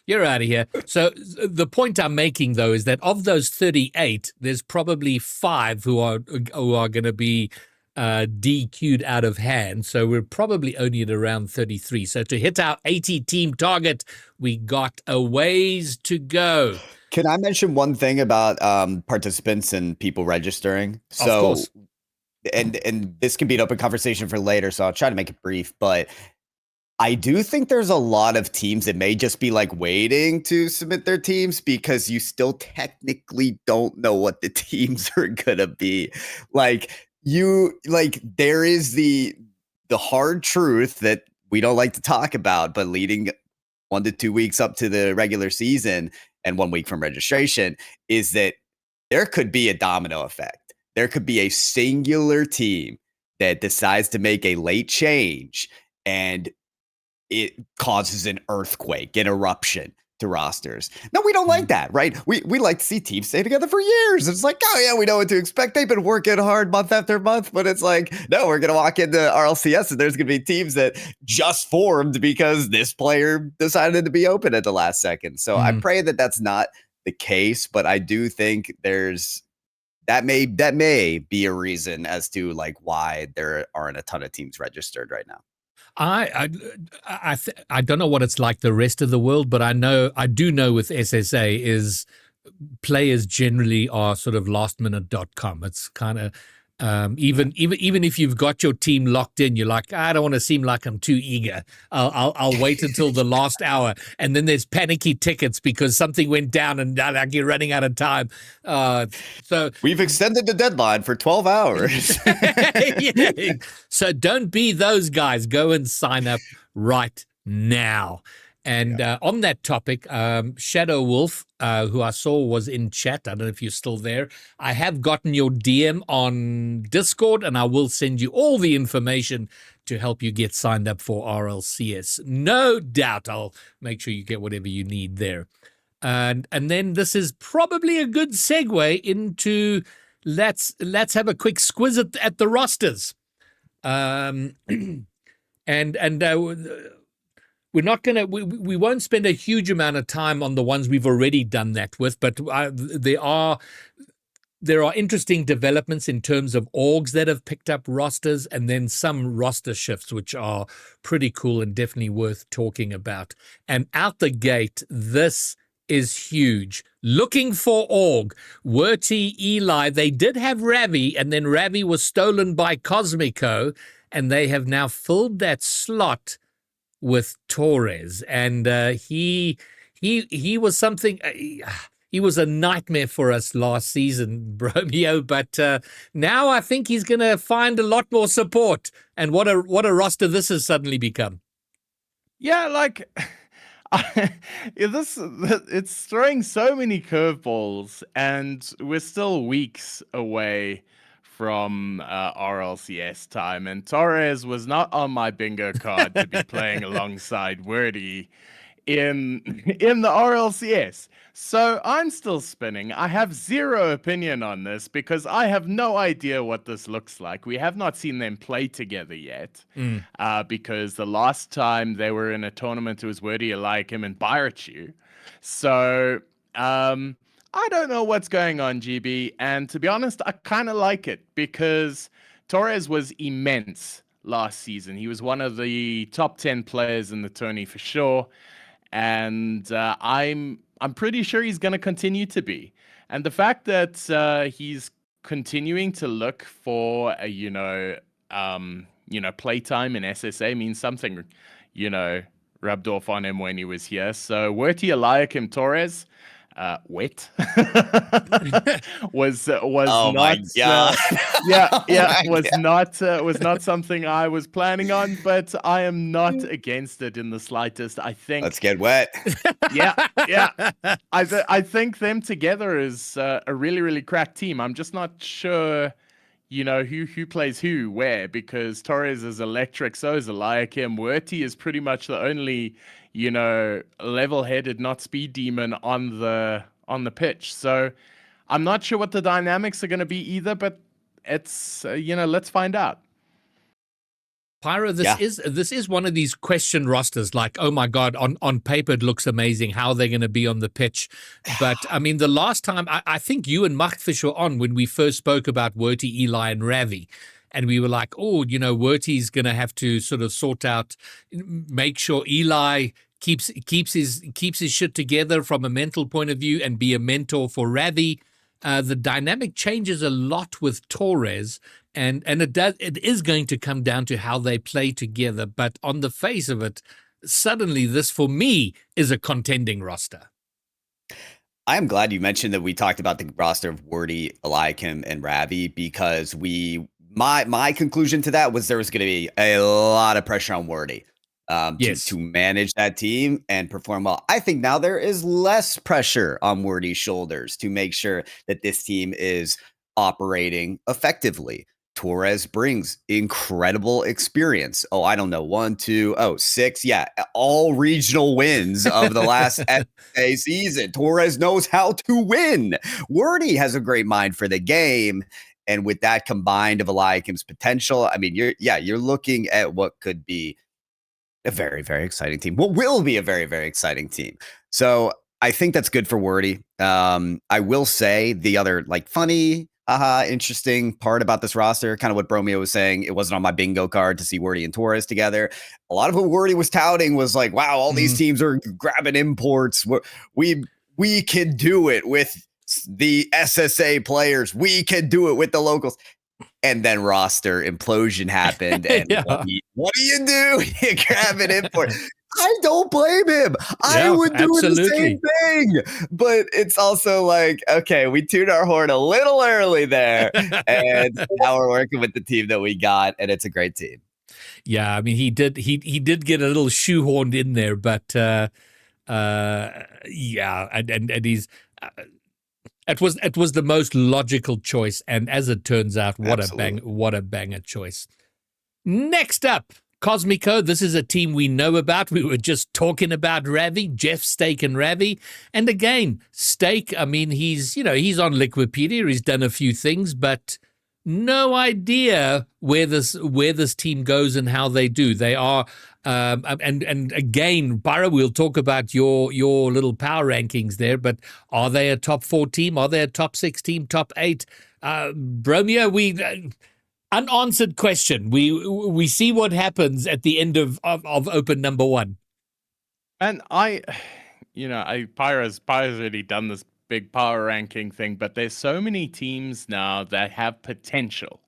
you're out of here. So the point I'm making, though, is that of those 38, there's probably 5 who are going to be DQ'd out of hand. So we're probably only at around 33. So to hit our 80 team target, we got a ways to go. Can I mention one thing about participants and people registering? So, of course. And this can be an open conversation for later, so I'll try to make it brief. But I do think there's a lot of teams that may just be like waiting to submit their teams because you still technically don't know what the teams are gonna be. There is the hard truth that we don't like to talk about, but leading 1 to 2 weeks up to the regular season and 1 week from registration is that there could be a domino effect. There could be a singular team that decides to make a late change and it causes an earthquake, an eruption to rosters. No, we don't like that, right? We like to see teams stay together for years. It's like, oh yeah, we know what to expect. They've been working hard month after month, but it's like, no, we're gonna walk into RLCS and there's gonna be teams that just formed because this player decided to be open at the last second. So I pray that that's not the case, but I do think that may be a reason as to like why there aren't a ton of teams registered right now. I don't know what it's like the rest of the world, but I do know with SSA is players generally are sort of lastminute.com. It's kind of even if you've got your team locked in, you're like, I don't want to seem like I'm too eager. I'll wait until the last hour, and then there's panicky tickets because something went down and like you're running out of time. So we've extended the deadline for 12 hours. Yeah. So don't be those guys. Go and sign up right now. And on that topic, Shadow Wolf, who I saw was in chat, I don't know if you're still there. I have gotten your DM on Discord, and I will send you all the information to help you get signed up for RLCS. No doubt I'll make sure you get whatever you need there. And then this is probably a good segue into let's have a quick squiz at the rosters. We're not going to, we won't spend a huge amount of time on the ones we've already done that with, but there are interesting developments in terms of orgs that have picked up rosters and then some roster shifts, which are pretty cool and definitely worth talking about. And out the gate, this is huge. Looking for org, Werty, Eli, they did have Ravi, and then Ravi was stolen by Cosmico, and they have now filled that slot with Torres, and he was something. He was a nightmare for us last season, Bromeo. But now I think he's going to find a lot more support. And what a roster this has suddenly become. Yeah, like it's throwing so many curveballs, and we're still weeks away from RLCS time, and Torres was not on my bingo card to be playing alongside Wordy in the RLCS. So I'm still spinning. I have zero opinion on this because I have no idea what this looks like. We have not seen them play together yet because the last time they were in a tournament, it was Wordy, Eliakim, and Birachu. So I don't know what's going on, GB, and to be honest, I kind of like it because Torres was immense last season. He was one of the top 10 players in the tourney for sure, and I'm pretty sure he's going to continue to be. And the fact that he's continuing to look for playtime in SSA means something, rubbed off on him when he was here. So Werty, Eliakim, Torres. Wet was oh not my God. was not something I was planning on, but I am not against it in the slightest. I think let's get wet. Yeah. I think them together is a really, really crack team. I'm just not sure, who plays who where, because Torres is electric, so is Eliakim. Werty is pretty much the only level-headed, not speed demon on the pitch. So I'm not sure what the dynamics are going to be either, but it's let's find out. Pyro, this is one of these question rosters. Like, oh my God, on paper it looks amazing. How are they going to be on the pitch? But I mean, the last time I think you and Machtfish were on when we first spoke about Werty, Eli, and Ravi. And we were like, oh, Werty's going to have to sort of sort out, make sure Eli keeps his shit together from a mental point of view and be a mentor for Ravi. The dynamic changes a lot with Torres. and it is going to come down to how they play together. But on the face of it, suddenly this for me is a contending roster. I'm glad you mentioned that we talked about the roster of Wordy, Eliakim, and Ravi, because my conclusion to that was there was going to be a lot of pressure on Wordy to manage that team and perform well. I think now there is less pressure on Wordy's shoulders to make sure that this team is operating effectively. Torres brings incredible experience. Oh, I don't know. 1, 2, 6. Yeah. All regional wins of the last SSA season. Torres knows how to win. Wordy has a great mind for the game. And with that combined of Eliakim's potential, I mean, you're looking at what could be a very, very exciting team. What will be a very, very exciting team. So I think that's good for Wordy. I will say the other funny, interesting part about this roster, kind of what Bromeo was saying, it wasn't on my bingo card to see Wordy and Torres together. A lot of what Wordy was touting was like, wow, all these teams are grabbing imports. We can do it with the SSA players. We can do it with the locals. And then roster implosion happened. And what do? You grab an import. I don't blame him. I would do the same thing. But it's also like, okay, we tuned our horn a little early there. And now we're working with the team that we got, and it's a great team. Yeah, I mean, he did get a little shoehorned in there, but yeah, and he's it was the most logical choice, and as it turns out, what a banger choice. Next up, Cosmico. This is a team we know about. We were just talking about Ravi, Jeff, Steak, and Ravi. And again, Steak, I mean, he's on Liquipedia. He's done a few things, but no idea where this team goes and how they do. They are, and again, Pyro, we'll talk about your little power rankings there, but are they a top 4 team? Are they a top 6 team, top 8? Bromeo, unanswered question. We see what happens at the end of open number 1. And Pyro's already done this big power ranking thing, but there's so many teams now that have potential.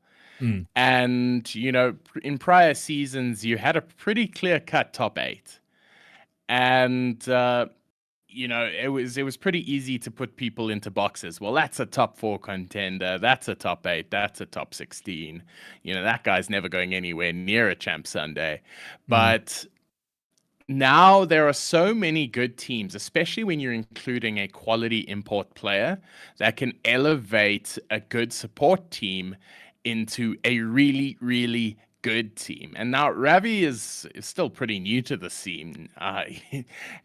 And, in prior seasons, you had a pretty clear-cut top 8. And, it was pretty easy to put people into boxes. Well, that's a top 4 contender. That's a top 8. That's a top 16. That guy's never going anywhere near a Champ Sunday. But now there are so many good teams, especially when you're including a quality import player that can elevate a good support team into a really, really good team. And now Ravi is still pretty new to the scene.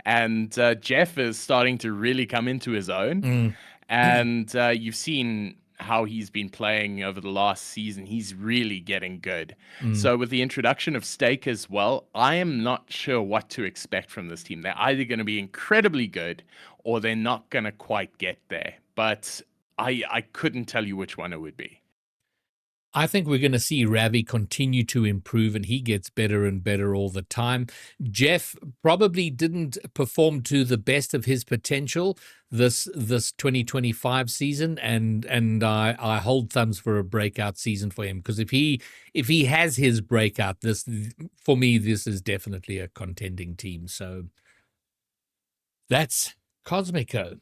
And Jeff is starting to really come into his own. And you've seen how he's been playing over the last season. He's really getting good. So with the introduction of Steak as well, I am not sure what to expect from this team. They're either going to be incredibly good or they're not going to quite get there. But I couldn't tell you which one it would be. I think we're going to see Ravi continue to improve, and he gets better and better all the time. Jeff probably didn't perform to the best of his potential this 2025 season, and I hold thumbs for a breakout season for him, because if he has his breakout, this is definitely a contending team. So that's Cosmico.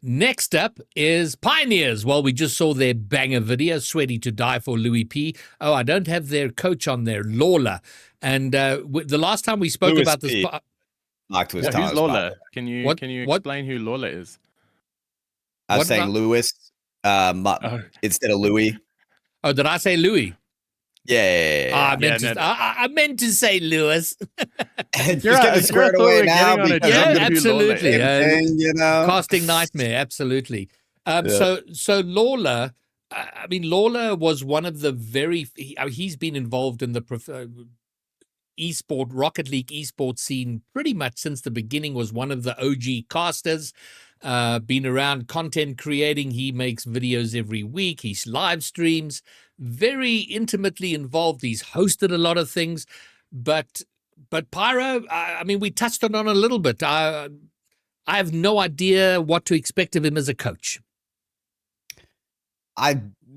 Next up is Pioneers. Well, we just saw their banger video, Sweaty to Die for Louis P. Oh, I don't have their coach on there, Lawler. And the last time we spoke Louis about P. this... Who's Lawler? Can you explain who Lawler is? I was saying Louis instead of Louis. Oh, did I say Louis? Yeah. I meant to say Lewis. Just get it squared away now. Absolutely. Casting nightmare, absolutely. So Lawler, Lawler was one of the he's been involved in the Rocket League esports scene pretty much since the beginning, was one of the OG casters. Been around content creating. He makes videos every week. He live streams, very intimately involved. He's hosted a lot of things, but Pyro, we touched on a little bit. I have no idea what to expect of him as a coach.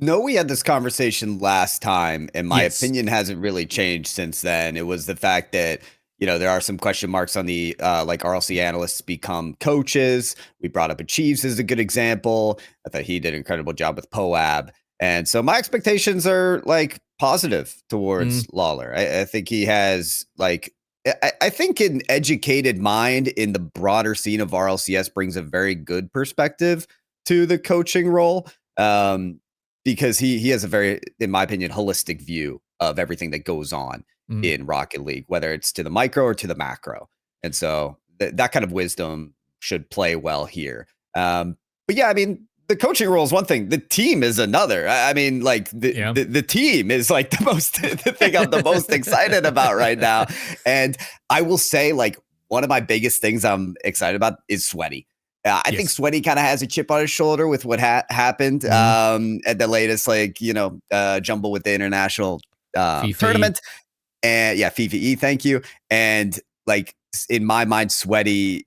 know we had this conversation last time, and my Yes. opinion hasn't really changed since then. It was the fact that, there are some question marks on the like RLC analysts become coaches. We brought up Achieves as a good example. I thought he did an incredible job with Poab. And so my expectations are like positive towards Lawler. I think he has I think an educated mind in the broader scene of RLCS brings a very good perspective to the coaching role. Because he has a very, in my opinion, holistic view of everything that goes on in Rocket League, whether it's to the micro or to the macro. And so that kind of wisdom should play well here. But yeah, I mean, the coaching role is one thing. The team is another. I mean, like the team is like the thing I'm the most excited about right now. And I will say, like, one of my biggest things I'm excited about is Sweaty. I think Sweaty kind of has a chip on his shoulder with what happened at the latest, jumble with the international tournament. And FIFE, thank you. And like, in my mind, Sweaty,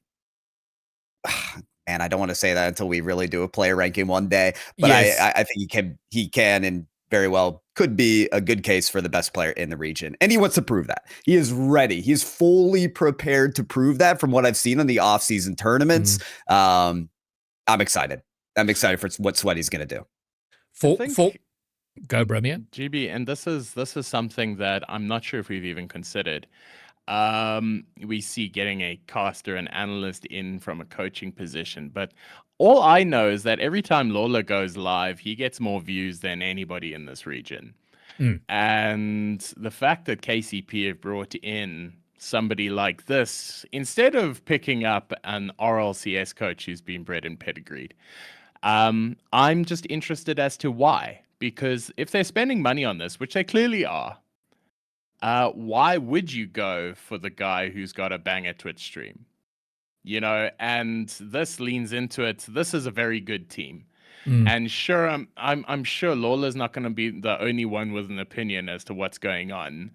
man, I don't want to say that until we really do a player ranking one day, but I think he can and very well could be a good case for the best player in the region. And he wants to prove that. He is ready. He's fully prepared to prove that from what I've seen in the off-season tournaments. I'm excited. I'm excited for what Sweaty's going to do. Go, Bromia. GB, and this is something that I'm not sure if we've even considered. We see getting a caster and analyst in from a coaching position, but all I know is that every time Lawler goes live, he gets more views than anybody in this region. And the fact that KCP have brought in somebody like this, instead of picking up an RLCS coach who's been bred and pedigreed, I'm just interested as to why. Because if they're spending money on this, which they clearly are, why would you go for the guy who's got a banger Twitch stream? And this leans into it. This is a very good team. And sure, I'm sure Lawler's not going to be the only one with an opinion as to what's going on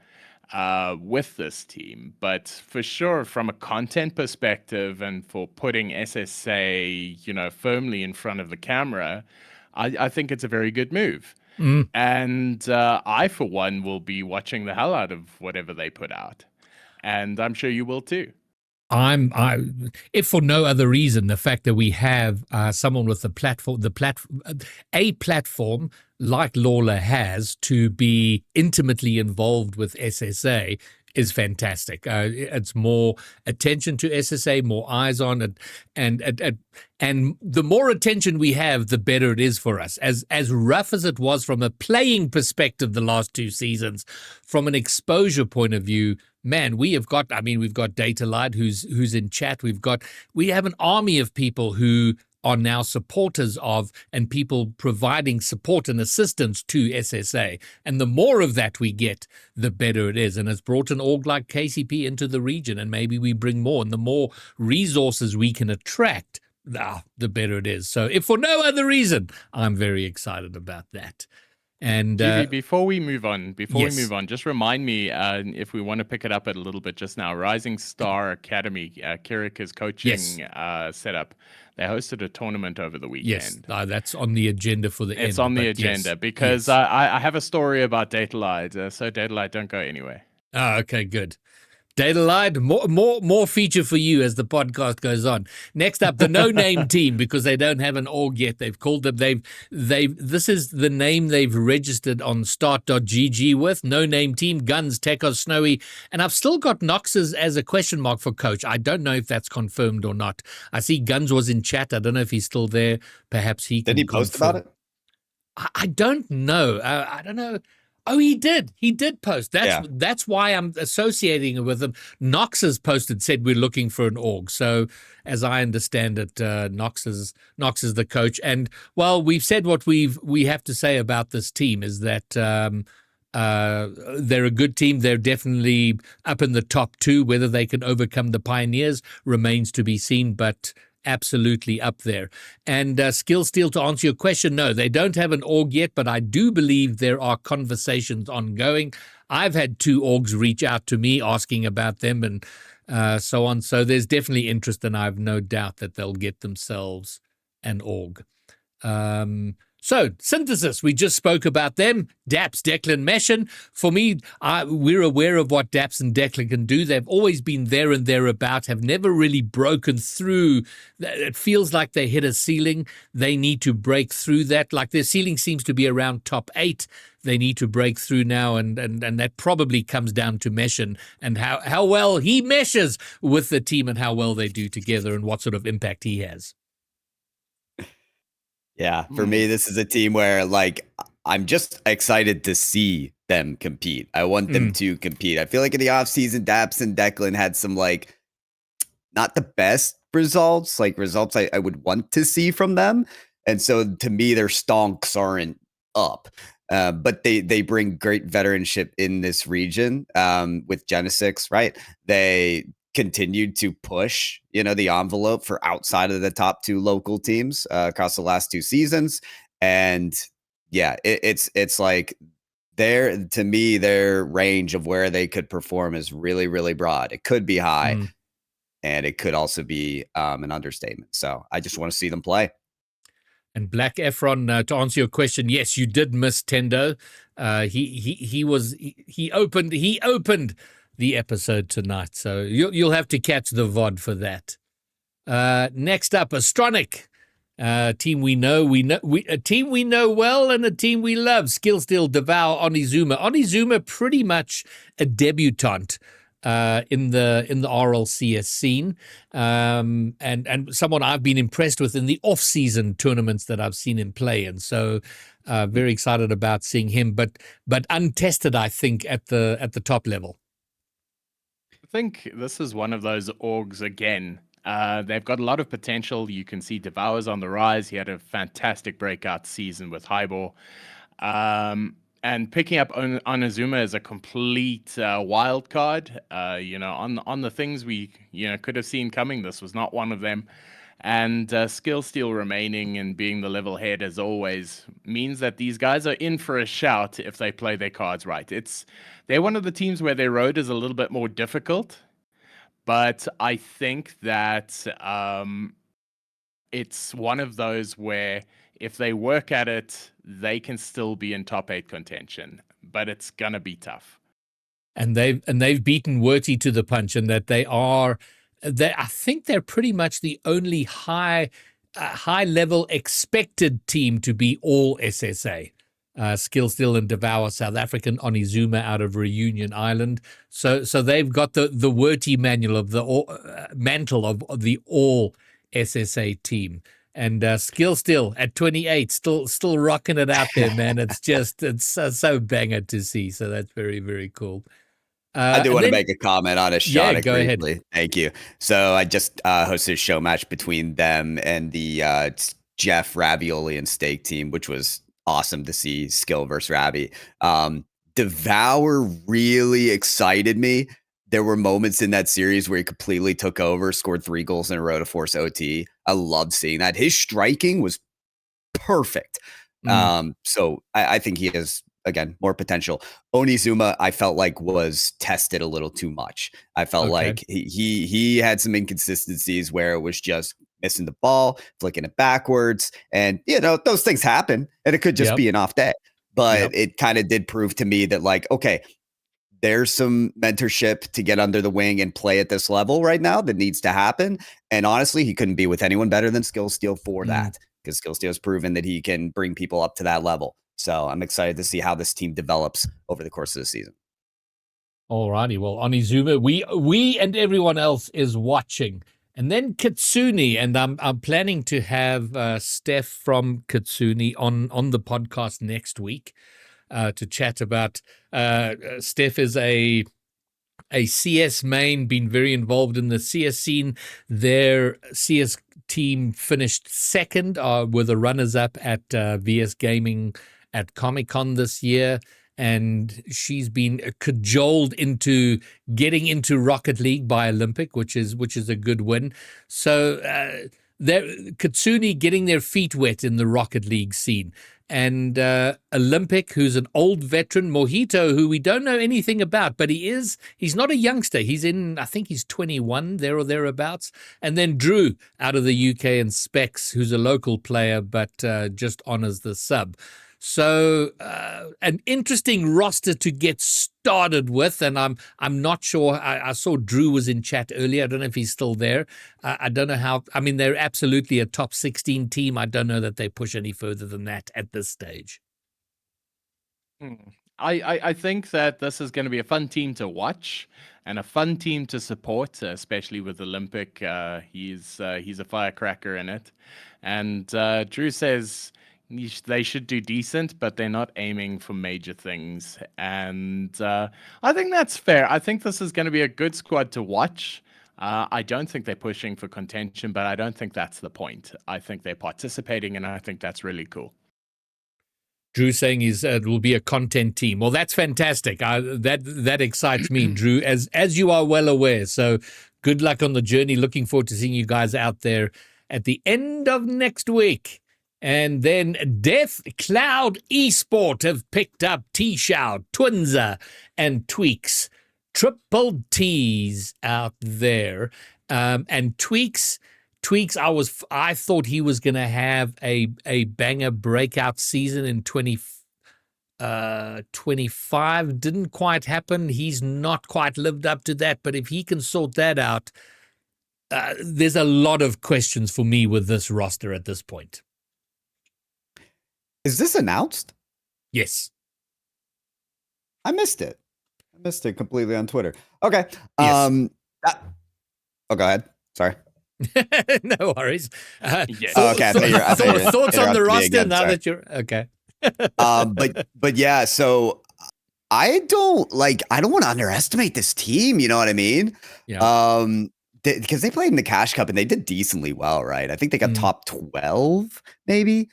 with this team. But for sure, from a content perspective and for putting SSA, firmly in front of the camera, I think it's a very good move. And I, for one, will be watching the hell out of whatever they put out. And I'm sure you will too. If for no other reason, the fact that we have someone with a platform like Lawler has to be intimately involved with SSA is fantastic. It's more attention to SSA, more eyes on it, and the more attention we have, the better it is for us. As rough as it was from a playing perspective the last 2 seasons, from an exposure point of view, man, we've got Data Light who's in chat. We have an army of people who are now supporters of and people providing support and assistance to SSA. And the more of that we get, the better it is. And it's brought an org like KCP into the region, and maybe we bring more. And the more resources we can attract, the better it is. So if for no other reason, I'm very excited about that. And before we move on, just remind me if we want to pick it up a little bit just now. Rising Star Academy, Kirika's coaching setup. They hosted a tournament over the weekend. Yes, that's on the agenda for the end. It's on the agenda because I have a story about Data Light. So Data Light, don't go anywhere. Oh, okay, good. Data Light, more feature for you as the podcast goes on. Next up, the No Name team, because they don't have an org yet. They've called them. This is the name they've registered on start.gg with. No Name team, Guns, Tekos, Snowy, and I've still got Nox's as a question mark for coach. I don't know if that's confirmed or not. I see Guns was in chat. I don't know if he's still there. Perhaps he can. Did he post about it? I don't know. I don't know. Oh, he did. He did post. That's why I'm associating it with him. Nox has posted, said we're looking for an org. So, as I understand it, Nox is the coach. And well, we've said what we have to say about this team is that they're a good team. They're definitely up in the top 2. Whether they can overcome the Pioneers remains to be seen, but absolutely up there. And Skill Steel, to answer your question, no, they don't have an org yet, but I do believe there are conversations ongoing. I've had 2 orgs reach out to me asking about them and so on. So there's definitely interest, and I have no doubt that they'll get themselves an org. So, synthesis, we just spoke about them. Daps, Declan, Meshin. For me, we're aware of what Daps and Declan can do. They've always been there and thereabout, have never really broken through. It feels like they hit a ceiling. They need to break through that. Like their ceiling seems to be around top 8. They need to break through now, and that probably comes down to Meshin and how well he meshes with the team and how well they do together and what sort of impact he has. Yeah, for me, this is a team where like I'm just excited to see them compete. I want them to compete. I feel like in the offseason, Daps and Declan had some like not the best results, like results I would want to see from them. And so to me, their stonks aren't up. But they bring great veteranship in this region with Genesix, right? They continued to push, the envelope for outside of the top 2 local teams across the last 2 seasons. And yeah, it's like to me, their range of where they could perform is really, really broad. It could be high and it could also be an understatement. So I just want to see them play. And Black Efron, to answer your question, yes, you did miss Tendo. He opened the episode tonight, so you'll have to catch the VOD for that. Next up, Astronic, team we know, a team we know well, and a team we love. Skillsteel, Devour, Onizuma. Onizuma, pretty much a debutante. In the RLCS scene, and someone I've been impressed with in the off-season tournaments that I've seen him play, and so very excited about seeing him, but untested, I think, at the top level. I think this is one of those orgs again. They've got a lot of potential. You can see Devour's on the rise. He had a fantastic breakout season with Highball. And picking up Onizuma as a complete wild card, on the things we could have seen coming, this was not one of them. And Skillsteel remaining and being the level head as always means that these guys are in for a shout if they play their cards right. They're one of the teams where their road is a little bit more difficult, but I think that it's one of those where if they work at it, they can still be in top 8 contention, but it's gonna be tough. And they've beaten Werty to the punch, and that I think they're pretty much the only high level expected team to be all SSA. Skillsteel and Devour, South African, Onizuma out of Reunion Island. So they've got the Werty manual of the mantle of the all SSA team. And Skillsteel at 28, still rocking it out there, man. It's so banger to see. So that's very, very cool. I do want to make a comment on Astronic. Yeah, go briefly. ahead. Thank you. So I just hosted a show match between them and the Jeff Ravioli and Steak team, which was awesome to see Skill versus Ravi. Devour really excited me. There were moments in that series where he completely took over, scored 3 goals in a row to force OT. I loved seeing that. His striking was perfect. So I think he has, again, more potential. Onizuma, I felt like was tested a little too much. I felt like he had some inconsistencies where it was just missing the ball, flicking it backwards. And, those things happen, and it could just be an off day. But it kind of did prove to me that, like, okay, there's some mentorship to get under the wing and play at this level right now that needs to happen. And honestly, he couldn't be with anyone better than Skillsteel for that, because Skillsteel has proven that he can bring people up to that level. So I'm excited to see how this team develops over the course of the season. All righty. Well, Onizuma, we and everyone else is watching. And then Kitsune, and I'm planning to have Steph from Kitsune on the podcast next week. To chat about. Steph is a CS main, been very involved in the CS scene. Their CS team finished second, were the runners-up at VS Gaming at Comic-Con this year, and she's been cajoled into getting into Rocket League by Olympic, which is a good win. So Kitsune getting their feet wet in the Rocket League scene. and Olympic, who's an old veteran, Mojito, who we don't know anything about, but he's not a youngster. I think he's 21, there or thereabouts. And then Drew out of the UK, and Specs, who's a local player, but just honors the sub. So an interesting roster to get started with, and I'm not sure. I saw Drew was in chat earlier. I don't know if he's still there. I don't know how. I mean, they're absolutely a top 16 team. I don't know that they push any further than that at this stage. I think that this is going to be a fun team to watch and a fun team to support, especially with Olympic. He's a firecracker in it, and Drew says they should do decent, but they're not aiming for major things. And I think that's fair. I think this is going to be a good squad to watch. I don't think they're pushing for contention, but I don't think that's the point. I think they're participating, and I think that's really cool. Drew saying it will be a content team. Well, that's fantastic. That excites me, Drew, as you are well aware. So good luck on the journey. Looking forward to seeing you guys out there at the end of next week. And then Death Cloud Esport have picked up T-Shao, Twinza, and Tweaks. Triple T's out there. And Tweaks, I thought he was going to have a banger breakout season in 2025. Didn't quite happen. He's not quite lived up to that. But if he can sort that out, there's a lot of questions for me with this roster at this point. Is this announced? Yes. I missed it. I missed it completely on Twitter. Okay. Yes. Go ahead. Sorry. No worries. Yes. Okay. Thoughts on the roster now that you're okay. But yeah, so I don't want to underestimate this team. You know what I mean? Yeah. Because they played in the Cash Cup and they did decently well, right? I think they got top 12, maybe.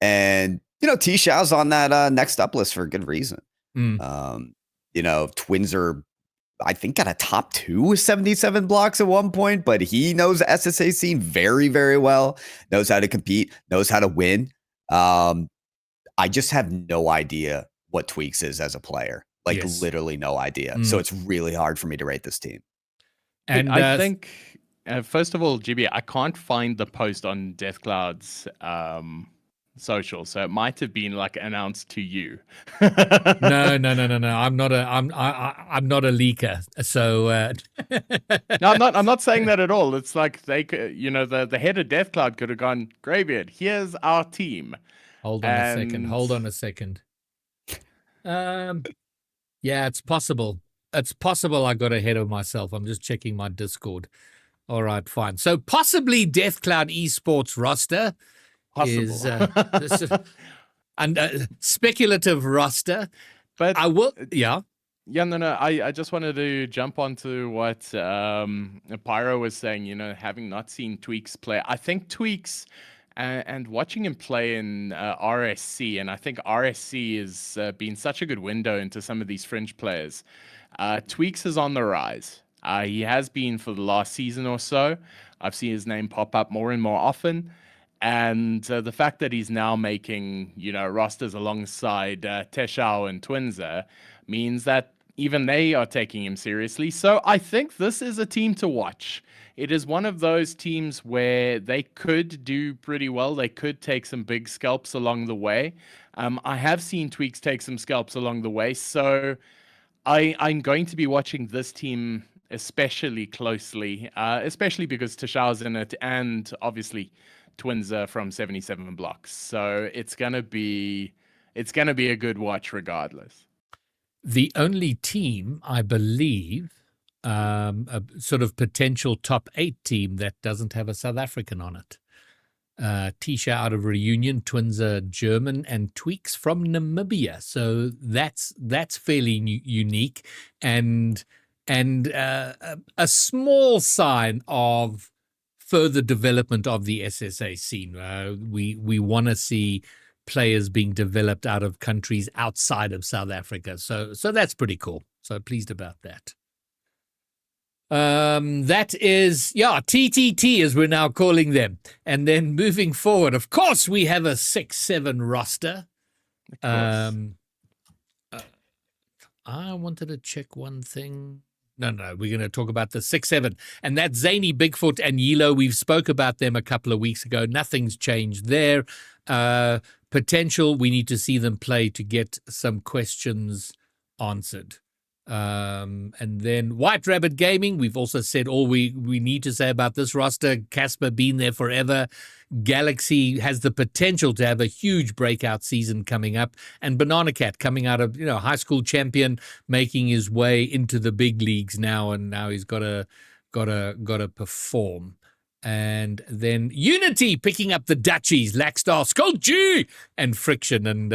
And T-Shao's on that next up list for a good reason. Twins are, I think, got a top 2 with 77 blocks at one point, but he knows the SSA scene very, very well, knows how to compete, knows how to win. I just have no idea what Tweaks is as a player, literally no idea. So it's really hard for me to rate this team. And I think, first of all, GB, I can't find the post on Death Cloud's social, so it might have been announced to you. No. I'm not a leaker. So no, I'm not saying that at all. It's like they could, the head of Death Cloud could have gone, Greybeard, here's our team. Hold on a second. Yeah, it's possible. It's possible I got ahead of myself. I'm just checking my Discord. All right, fine. So possibly Death Cloud Esports roster is speculative roster. But I will, yeah. Yeah, no. I just wanted to jump onto what Pyro was saying, having not seen Tweaks play. I think Tweaks and watching him play in RSC, and I think RSC has been such a good window into some of these fringe players. Tweaks is on the rise. He has been for the last season or so. I've seen his name pop up more and more often. And the fact that he's now making, rosters alongside T-Shao and Twinza means that even they are taking him seriously. So I think this is a team to watch. It is one of those teams where they could do pretty well. They could take some big scalps along the way. I have seen Tweaks take some scalps along the way. So I'm going to be watching this team especially closely, especially because T-Shao's in it, and obviously Twinza from 77 blocks. So it's gonna be a good watch regardless. The only team, I believe, a sort of potential top 8 team that doesn't have a South African on it. T-Shao out of Reunion, Twinza German, and Tweaks from Namibia. So that's fairly unique and a small sign of further development of the SSA scene. We want to see players being developed out of countries outside of South Africa. So that's pretty cool. So pleased about that. That is, TTT as we're now calling them. And then moving forward, of course, we have a 6-7 roster. Of course. I wanted to check one thing. No, we're going to talk about the 6-7. And that's Zany, Bigfoot, and Yilo. We've spoke about them a couple of weeks ago. Nothing's changed there. Potential, we need to see them play to get some questions answered. And then White Rabbit Gaming, we've also said all we need to say about this roster. Casper been there forever. Galaxy has the potential to have a huge breakout season coming up, and Banana Cat coming out of high school champion, making his way into the big leagues now, and now he's got to perform. And then Unity picking up the Dutchies, Lackstar, Skull G, and Friction. And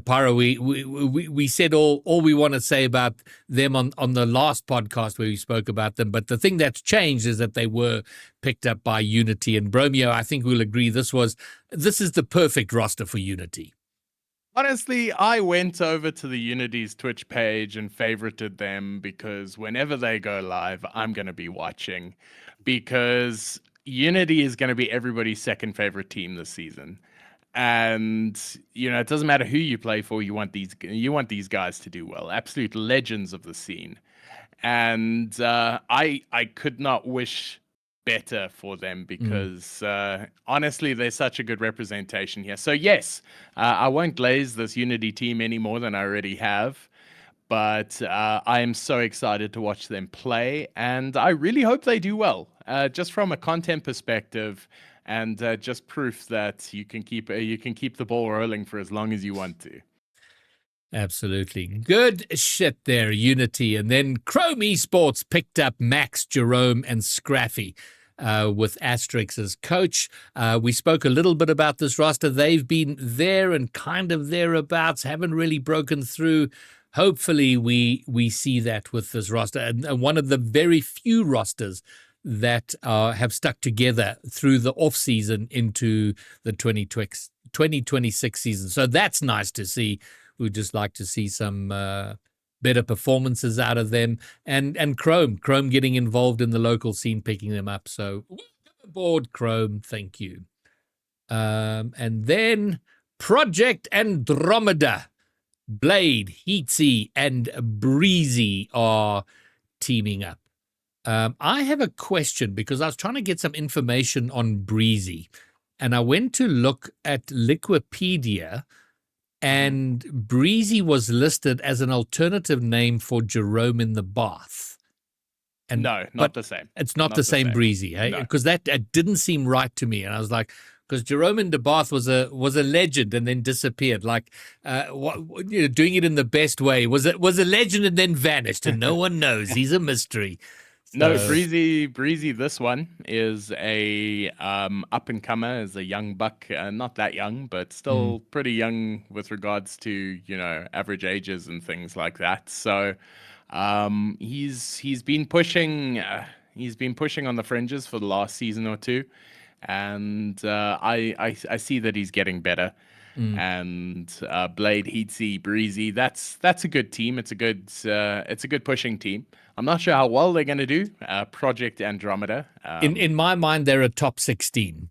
Pyro, we said all we want to say about them on the last podcast where we spoke about them. But the thing that's changed is that they were picked up by Unity. And Bromeo, I think we'll agree this is the perfect roster for Unity. Honestly, I went over to the Unity's Twitch page and favorited them because whenever they go live, I'm going to be watching, because Unity is going to be everybody's second favorite team this season. And, it doesn't matter who you play for. You want these guys to do well. Absolute legends of the scene. And I could not wish better for them, because honestly, they're such a good representation here. So yes, I won't glaze this Unity team any more than I already have, but I am so excited to watch them play, and I really hope they do well, just from a content perspective, and just proof that you can keep the ball rolling for as long as you want to. Absolutely. Good shit there, Unity. And then Chrome Esports picked up Max, Jerome, and Scraffy with Asterix as coach. We spoke a little bit about this roster. They've been there and kind of thereabouts, haven't really broken through. Hopefully we see that with this roster. And one of the very few rosters that have stuck together through the off-season into the 2026 season. So that's nice to see. We'd just like to see some better performances out of them. And Chrome getting involved in the local scene, picking them up. So welcome aboard, Chrome. Thank you. And then Project Andromeda. Blade, Heatsy, and Breezy are teaming up. I have a question, because I was trying to get some information on Breezy. And I went to look at Liquipedia, and Breezy was listed as an alternative name for Jerome in the Bath. And no, not the same. It's not the same Breezy, hey? Because that didn't seem right to me. And I was like, because Jerome in the Bath was a legend and then disappeared. Like, doing it in the best way. Was a legend and then vanished, and no one knows. He's a mystery. No, Breezy. This one is a up and comer, is a young buck, not that young, but still pretty young with regards to average ages and things like that. So he's been pushing on the fringes for the last season or two, and I see that he's getting better. And Blade, Heatsy, Breezy, that's a good team. It's a good pushing team. I'm not sure how well they're going to do. Project Andromeda. In my mind, they're a top 16.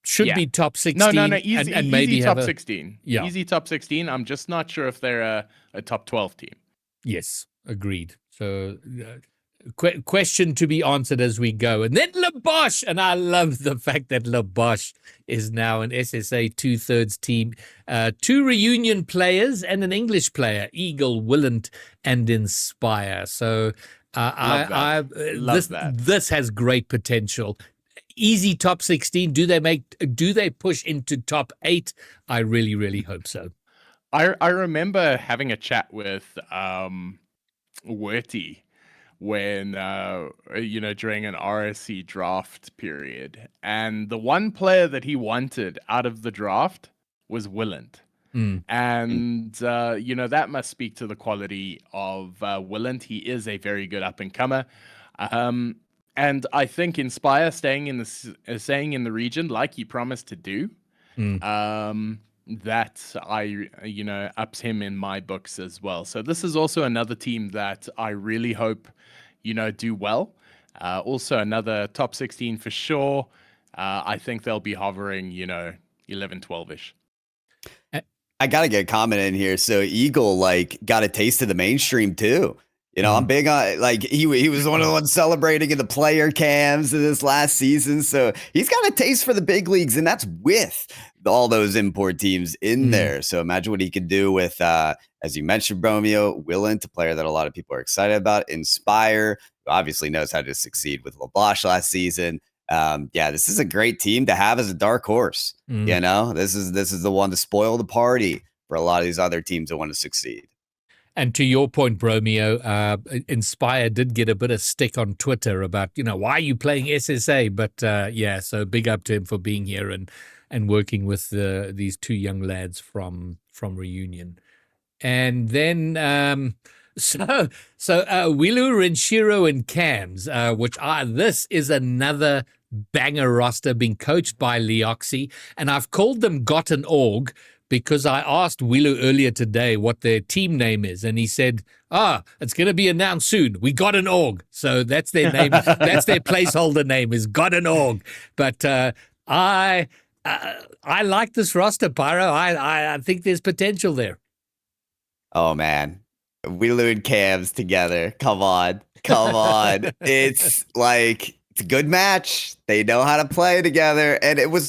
Should be top 16. No, easy, and maybe easy have top 16. Yeah. Easy top 16. I'm just not sure if they're a top 12 team. Yes, agreed. So question to be answered as we go. And then Labosh, and I love the fact that Labosh is now an SSA 2/3 team. 2 reunion players and an English player, Eagle, Willant, and Inspire. So this has great potential. Easy top 16. Do they push into top 8? I really, really hope so. I remember having a chat with Werty when during an RSC draft period, and the one player that he wanted out of the draft was Willant. And that must speak to the quality of Willant. He is a very good up and comer, and I think Inspire staying in the region like he promised to do, that ups him in my books as well. So this is also another team that I really hope do well. Also, another top 16 for sure. I think they'll be hovering, 11, 12-ish. I gotta get a comment in here. So Eagle got a taste of the mainstream too. I'm big on he was one of the ones celebrating in the player cams of this last season. So he's got a taste for the big leagues, and that's with all those import teams in there. So imagine what he could do with, as you mentioned, Romeo Willant, a player that a lot of people are excited about. Inspire, who obviously knows how to succeed with LeBlanc last season. This is a great team to have as a dark horse. This is the one to spoil the party for a lot of these other teams that want to succeed. And to your point, Bromeo, Inspire did get a bit of stick on Twitter about, why are you playing SSA? But so big up to him for being here and working with these two young lads from Reunion. And then Wilu, Renshiro, and Cams, this is another banger roster being coached by Leoxy, and I've called them Got an Org because I asked Wilu earlier today what their team name is, and he said, it's going to be announced soon. We got an org. So that's their name. That's their placeholder name, is Got an Org. But I like this roster, Pyro. I think there's potential there. Oh, man. Wilu and Cams together. Come on. It's it's a good match. They know how to play together. And it was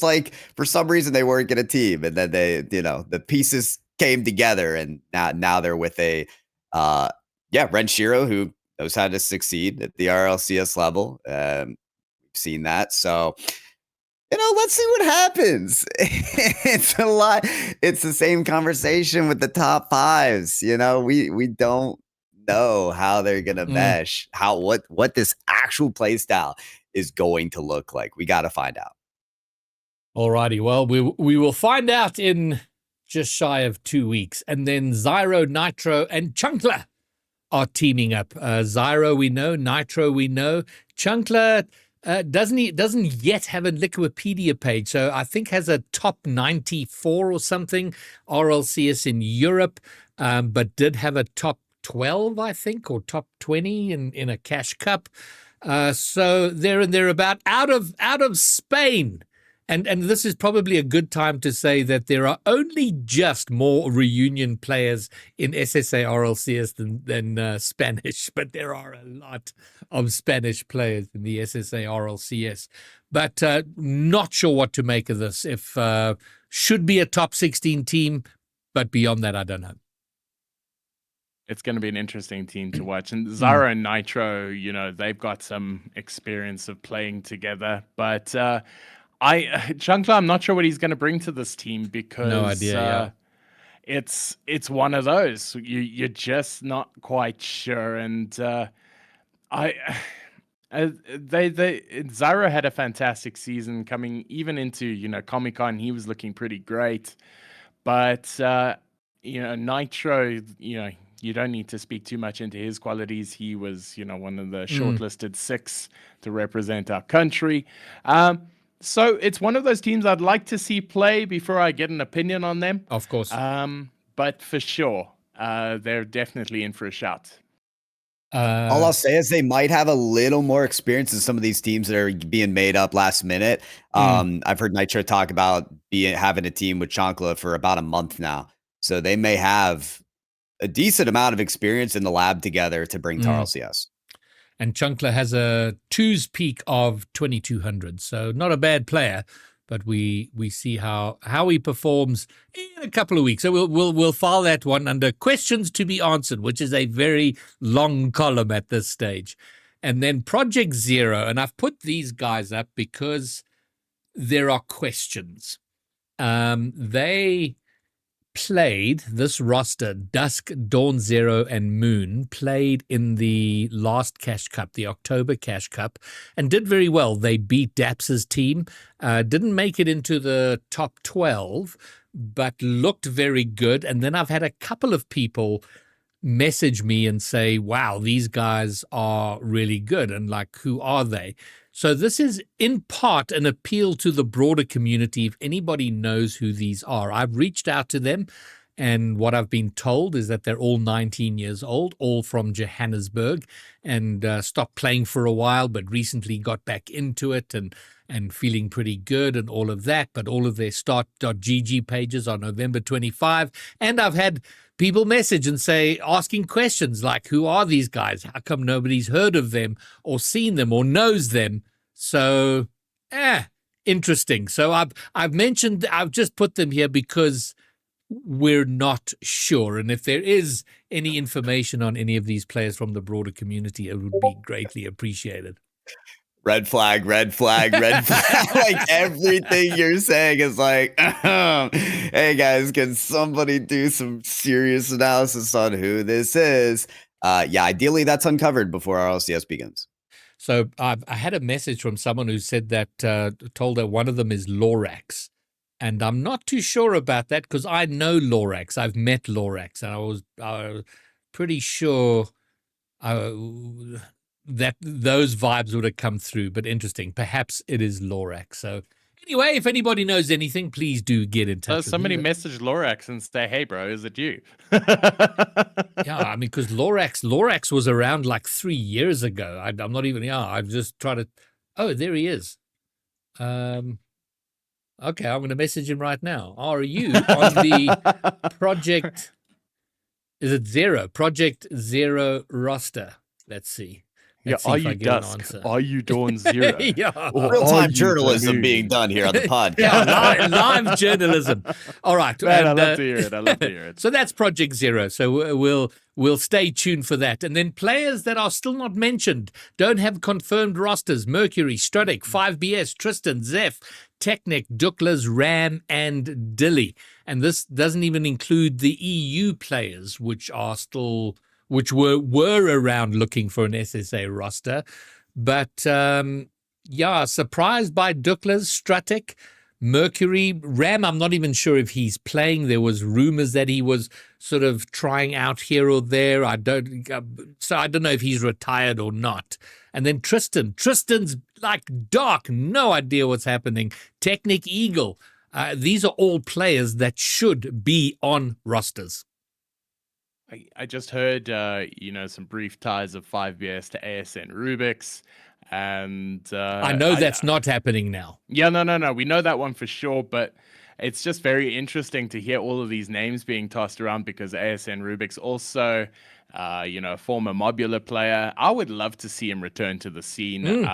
for some reason, they weren't going to team. And then they, the pieces came together. And now they're with Renshiro, who knows how to succeed at the RLCS level. We've seen that. So, let's see what happens. It's a lot. It's the same conversation with the top fives. We don't know how they're gonna mesh, what this actual play style is going to look like. We got to find out. Alrighty, well, we will find out in just shy of 2 weeks, and then Zyro, Nitro, and Chunkler are teaming up. Zyro we know, Nitro we know, Chunkler doesn't yet have a Wikipedia page, so I think has a top 94 or something RLCS in Europe, but did have a top 12, I think, or top 20 in a Cash Cup. So they're about out of Spain. And this is probably a good time to say that there are only just more Reunion players in SSA RLCS than Spanish, but there are a lot of Spanish players in the SSA RLCS. But not sure what to make of this. If should be a top 16 team, but beyond that, I don't know. It's going to be an interesting team to watch. And Zyro and Nitro, they've got some experience of playing together. But Chunkler, I'm not sure what he's going to bring to this team because no idea, it's one of those. You're just not quite sure. And Zyro had a fantastic season coming even into, Comic-Con. He was looking pretty great. But, Nitro, you don't need to speak too much into his qualities. He was, one of the shortlisted 6 to represent our country. So it's one of those teams I'd like to see play before I get an opinion on them. Of course. But for sure, they're definitely in for a shout. All I'll say is they might have a little more experience than some of these teams that are being made up last minute. I've heard Nitro talk about having a team with Chancla for about a month now. So they may have a decent amount of experience in the lab together to bring to RLCS. And Chunkler has a 2's peak of 2200, so not a bad player. But we see how he performs in a couple of weeks. So we'll file that one under questions to be answered, which is a very long column at this stage. And then Project Zero, and I've put these guys up because there are questions. They played this roster, Dusk, Dawn Zero, and Moon, played in the last Cash Cup, the October Cash Cup, and did very well. They beat Daps's team, didn't make it into the top 12, but looked very good. And then I've had a couple of people message me and say, wow, these guys are really good. And who are they? So this is in part an appeal to the broader community. If anybody knows who these are, I've reached out to them And what I've been told is that they're all 19 years old, all from Johannesburg, and stopped playing for a while, but recently got back into it and feeling pretty good and all of that. But all of their start.gg pages are November 25. And I've had people message and say, asking questions like, who are these guys? How come nobody's heard of them or seen them or knows them? So, interesting. So I've just put them here because we're not sure. And if there is any information on any of these players from the broader community, it would be greatly appreciated. Red flag, red flag, red flag. Like everything you're saying is like, hey guys, can somebody do some serious analysis on who this is? Yeah, ideally that's uncovered before our LCS begins. So I had a message from someone who said that, told her one of them is Lorax. And I'm not too sure about that because I know Lorax. I've met Lorax, and I was pretty sure that those vibes would have come through. But interesting. Perhaps it is Lorax. So anyway, if anybody knows anything, please do get in touch with Somebody me. message Lorax and say, hey, bro, is it you? Yeah, I mean, because Lorax was around like 3 years ago. I'm not even, I've just tried to, oh, there he is. Okay, I'm going to message him right now. Are you on the project? Is it Zero? Project Zero roster. Let's see. Let's see are if I you get an Dusk? answer. Are you Dawn Zero? Yeah. Or are Real-time you journalism Moon? being done here on the podcast. Yeah, live journalism. All right. Man, and, I love to hear it. I love to hear it. So that's Project Zero. So we'll stay tuned for that. And then players that are still not mentioned, don't have confirmed rosters: Mercury, Strutic, 5BS, Tristan, Zeph, Technic, Duklas, Ram, and Dilly. And this doesn't even include the EU players, which were around looking for an SSA roster. But surprised by Duklas, Strutic, Mercury, Ram. I'm not even sure if he's playing. There was rumors that he was sort of trying out here or there. So I don't know if he's retired or not. And then Tristan's like dark, no idea what's happening. Technic, Eagle. These are all players that should be on rosters. I just heard, some brief ties of 5BS to ASN Rubik's. And I know that's not happening now. Yeah, no. We know that one for sure, but it's just very interesting to hear all of these names being tossed around because ASN Rubik's also, a former modular player. I would love to see him return to the scene.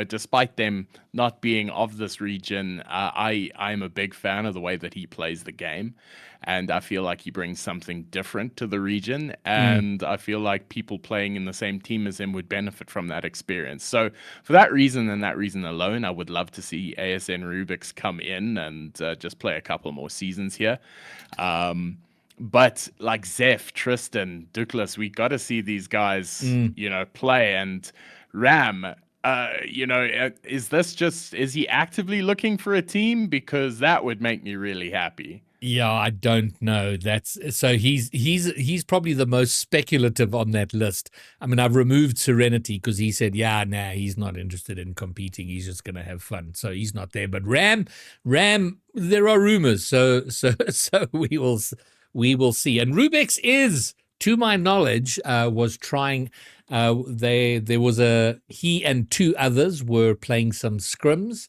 Despite them not being of this region, I'm a big fan of the way that he plays the game. And I feel like he brings something different to the region. And I feel like people playing in the same team as him would benefit from that experience. So for that reason and that reason alone, I would love to see ASN Rubik's come in and just play a couple more seasons here. But like Zeph, Tristan, Duklas, we got to see these guys, play. And Ram, is he actively looking for a team? Because that would make me really happy. Yeah, I don't know. So he's probably the most speculative on that list. I mean, I've removed Serenity because he said, he's not interested in competing. He's just going to have fun. So he's not there. But Ram, there are rumors. So we will see. And Rubik's is, to my knowledge, was trying. He and two others were playing some scrims.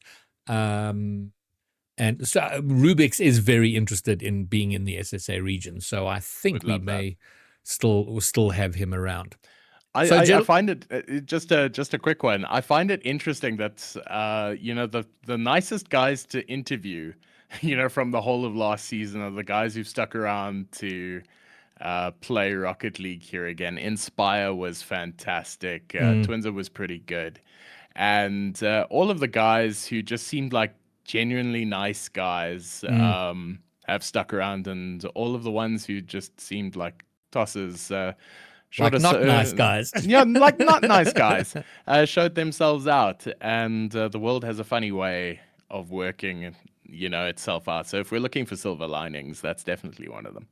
And so Rubik's is very interested in being in the SSA region. So I think we may still have him around. I find it just a quick one. I find it interesting that the nicest guys to interview, from the whole of last season are the guys who've stuck around to play Rocket League here again. Inspire was fantastic. Twinza was pretty good, and all of the guys who just seemed like genuinely nice guys have stuck around, and all of the ones who just seemed like tossers nice guys. Yeah, like not nice guys showed themselves out, and the world has a funny way of working itself out. So if we're looking for silver linings, that's definitely one of them.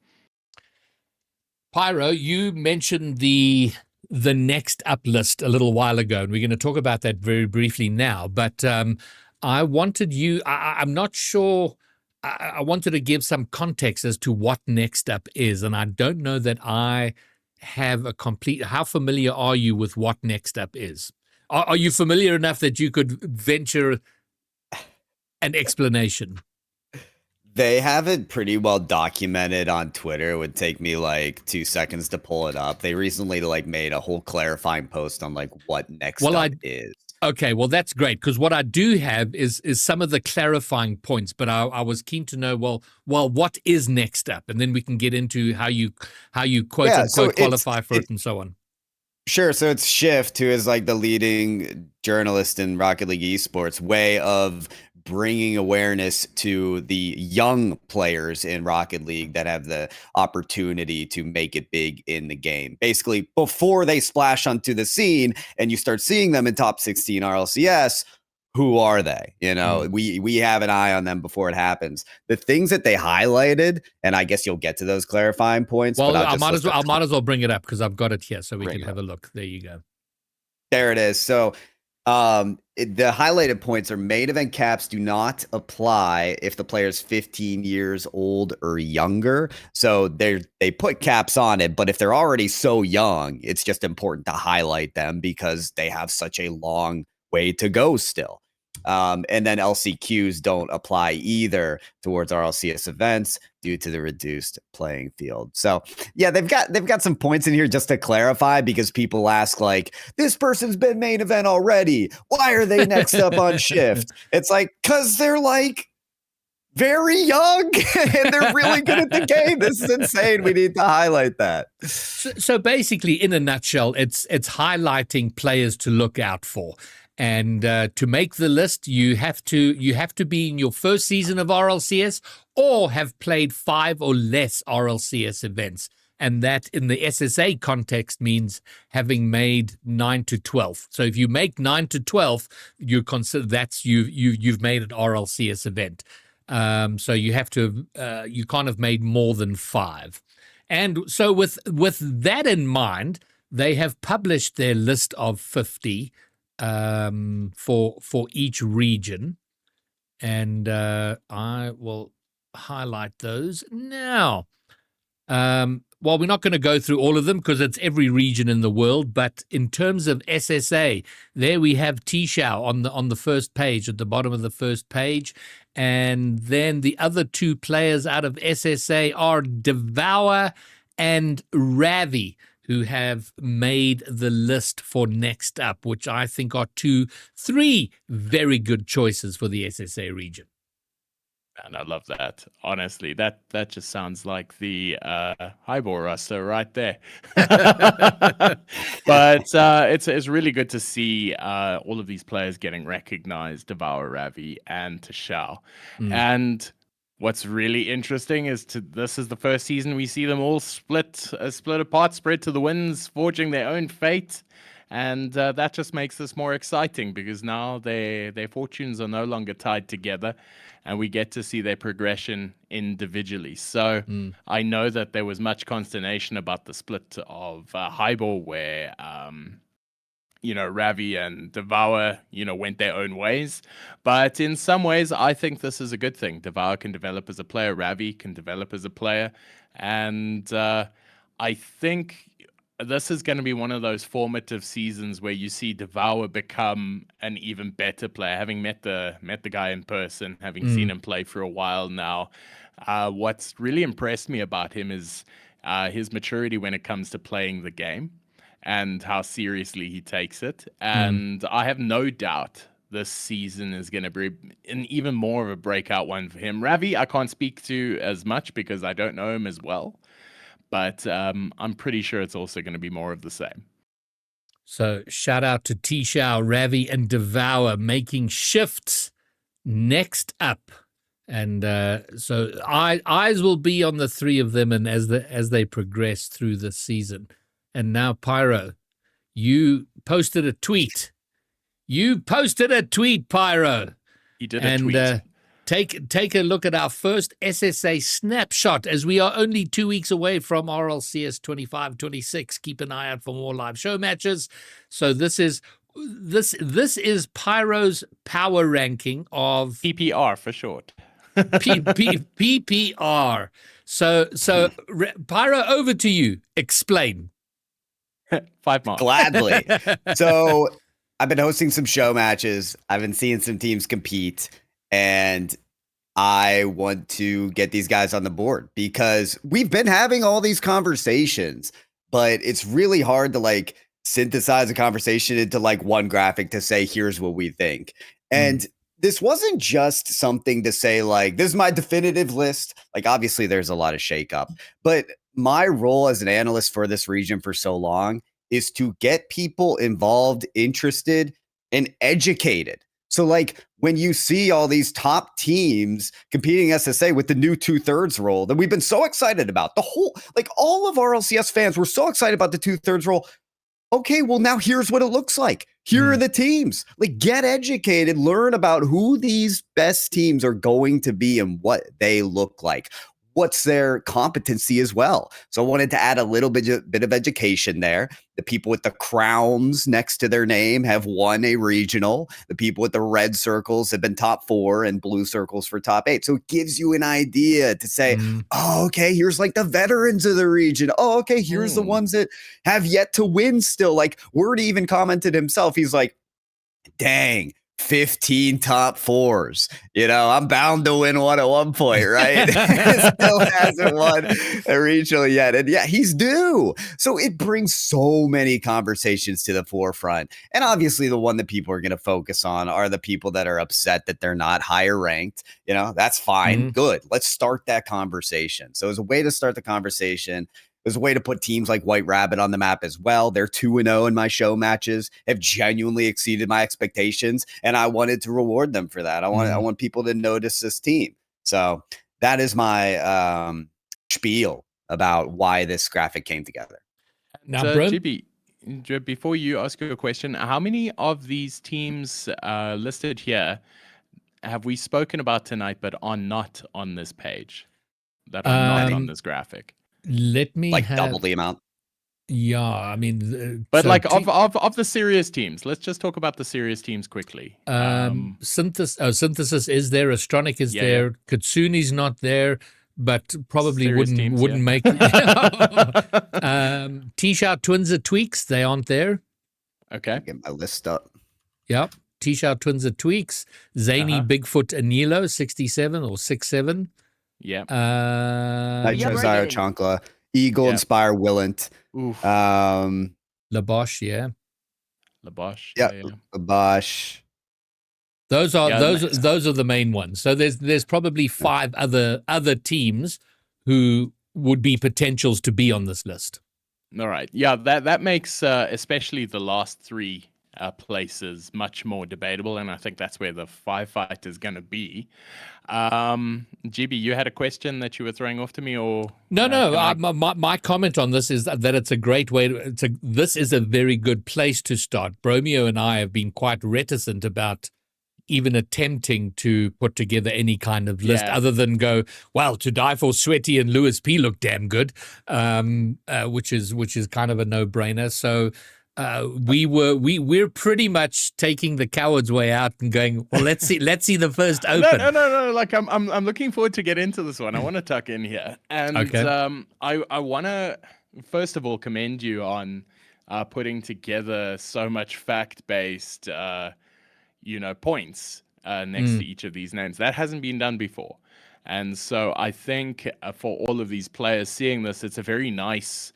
Pyro, you mentioned the next up list a little while ago, and we're going to talk about that very briefly now, but I wanted you, I'm not sure I wanted to give some context as to what Next Up is, and I don't know that I have a complete. How familiar are you with what Next Up is? Are you familiar enough that you could venture an explanation? They have it pretty well documented on Twitter. It would take me like 2 seconds to pull it up. They recently like made a whole clarifying post on like what Next Up is. Okay, well, that's great, because what I do have is some of the clarifying points, but I was keen to know, well, what is Next Up? And then we can get into how you quote unquote qualify for it and so on. Sure. So it's Shift, who is like the leading journalist in Rocket League esports, way of bringing awareness to the young players in Rocket League that have the opportunity to make it big in the game. Basically, before they splash onto the scene and you start seeing them in top 16 RLCS, who are they? You know, we have an eye on them before it happens. The things that they highlighted, and I guess you'll get to those clarifying points. Well, but I might as well bring it up because I've got it here so we can have a look. There you go. There it is. So the highlighted points are main event caps do not apply if the player's 15 years old or younger. So they put caps on it, but if they're already so young, it's just important to highlight them because they have such a long way to go still. And then LCQs don't apply either towards RLCS events due to the reduced playing field. So yeah, they've got some points in here just to clarify, because people ask like, this person's been main event already, why are they next up on Shift? It's like, because they're like very young and they're really good at the game. This is insane. We need to highlight that. So basically, in a nutshell, it's highlighting players to look out for. And to make the list, you have to be in your first season of RLCS or have played 5 or less RLCS events. And that in the SSA context means having made 9 to 12. So if you make 9 to 12, you consider that's you've made an RLCS event. So you have to you can't have made more than 5. And so with that in mind, they have published their list of 50 for each region, and I will highlight those now. Well, we're not going to go through all of them because it's every region in the world, but in terms of SSA, there we have T-Shao on the first page, at the bottom of the first page, and then the other 2 players out of SSA are Devour and Ravi, who have made the list for Next Up, which I think are 3 very good choices for the SSA region. And I love that. Honestly, that just sounds like the highball roster right there. But it's really good to see all of these players getting recognized, Devour, Ravi, and Tashao. And what's really interesting is this is the first season we see them all split apart, spread to the winds, forging their own fate. And that just makes this more exciting because now their fortunes are no longer tied together, and we get to see their progression individually. So I know that there was much consternation about the split of Highball, where Ravi and Devour, went their own ways. But in some ways, I think this is a good thing. Devour can develop as a player. Ravi can develop as a player. And I think this is going to be one of those formative seasons where you see Devour become an even better player. Having met the guy in person, having seen him play for a while now, what's really impressed me about him is his maturity when it comes to playing the game and how seriously he takes it. And I have no doubt this season is going to be an even more of a breakout one for him. Ravi, I can't speak to as much because I don't know him as well. But I'm pretty sure it's also going to be more of the same. So shout out to T-Shao, Ravi, and Devour making shifts Next Up. And so eyes will be on the 3 of them, and as they progress through the season. And now, Pyro, you posted a tweet. Pyro. He did a tweet. Take a look at our first SSA snapshot, as we are only 2 weeks away from RLCS 25-26. Keep an eye out for more live show matches. So this is Pyro's power ranking of PPR for short. PPR. So Pyro, over to you. Explain. 5 marks. Gladly. So I've been hosting some show matches. I've been seeing some teams compete, and I want to get these guys on the board because we've been having all these conversations, but it's really hard to like synthesize a conversation into like one graphic to say, here's what we think. And this wasn't just something to say like, this is my definitive list. Like, obviously there's a lot of shakeup, but my role as an analyst for this region for so long is to get people involved, interested, and educated. So like when you see all these top teams competing SSA with the new 2/3 role that we've been so excited about, the whole, like all of our LCS fans were so excited about the 2/3 role. Okay, well now here's what it looks like. Here are the teams. Like get educated, learn about who these best teams are going to be and what they look like. What's their competency as well. So I wanted to add a little bit of education there. The people with the crowns next to their name have won a regional. The people with the red circles have been top 4 and blue circles for top 8. So it gives you an idea to say, oh, okay, here's like the veterans of the region. Oh, okay, here's the ones that have yet to win still. Like Word even commented himself. He's like, dang, 15 top 4s. You know, I'm bound to win one at one point, right? Still hasn't won a regional yet. And yeah, he's due. So it brings so many conversations to the forefront. And obviously the one that people are going to focus on are the people that are upset that they're not higher ranked. You know, that's fine. Good. Let's start that conversation. So as a way to start the conversation, there's a way to put teams like White Rabbit on the map as well. They're 2-0 in my show matches, have genuinely exceeded my expectations, and I wanted to reward them for that. I want people to notice this team. So that is my spiel about why this graphic came together. Now, GB, before you ask your question, how many of these teams listed here have we spoken about tonight but are not on this page, that are not on this graphic? Let me like double the amount. Yeah, I mean, but so like of the serious teams, let's just talk about the serious teams quickly. Synthesis is there, Astronic is there, Katsune's not there, but probably serious wouldn't teams, make it. T-Shout Twins at Tweaks, they aren't there. Okay. Get my list up. Yep. T-Shout Twins at Tweaks, Zany Bigfoot Anilo 67 or 67. Yeah. Nitro Zyro Chankla, Eagle Inspire Willant. Labosh, yeah. Labosh. Yeah. Labosh. Those are the main ones. So there's probably 5 other teams who would be potentials to be on this list. All right. Yeah, that makes especially the last 3 places much more debatable, and I think that's where the fight is going to be. GB, you had a question that you were throwing off to me, or no? My comment on this is that it's a great way. This is a very good place to start. Bromeo and I have been quite reticent about even attempting to put together any kind of list other than go, well, To Die For, Sweaty, and Lewis P look damn good, which is kind of a no-brainer. So. We're pretty much taking the coward's way out and going, well, let's see the first open. No. Like I'm looking forward to get into this one. I want to tuck in here, and I want to first of all commend you on putting together so much fact-based, points next to each of these names. That hasn't been done before, and so I think for all of these players seeing this, it's a very nice,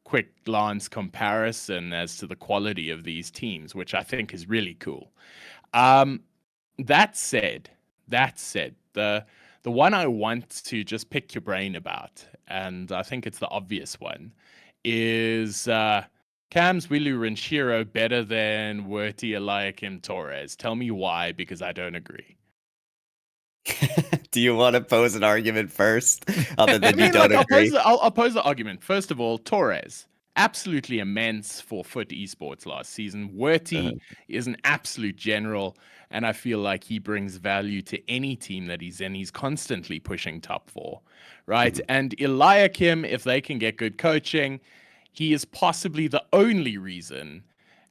quick glance comparison as to the quality of these teams, which I think is really cool. That said, the one I want to just pick your brain about, and I think it's the obvious one, is Cam's Willu Renshiro better than Werty Eliakim Torres? Tell me why, because I don't agree. Do you want to pose an argument first? Other than you don't agree? I'll pose the argument. First of all, Torres, absolutely immense for Foot Esports last season. Werty is an absolute general, and I feel like he brings value to any team that he's in. He's constantly pushing top 4, right? And Eliakim, if they can get good coaching, he is possibly the only reason,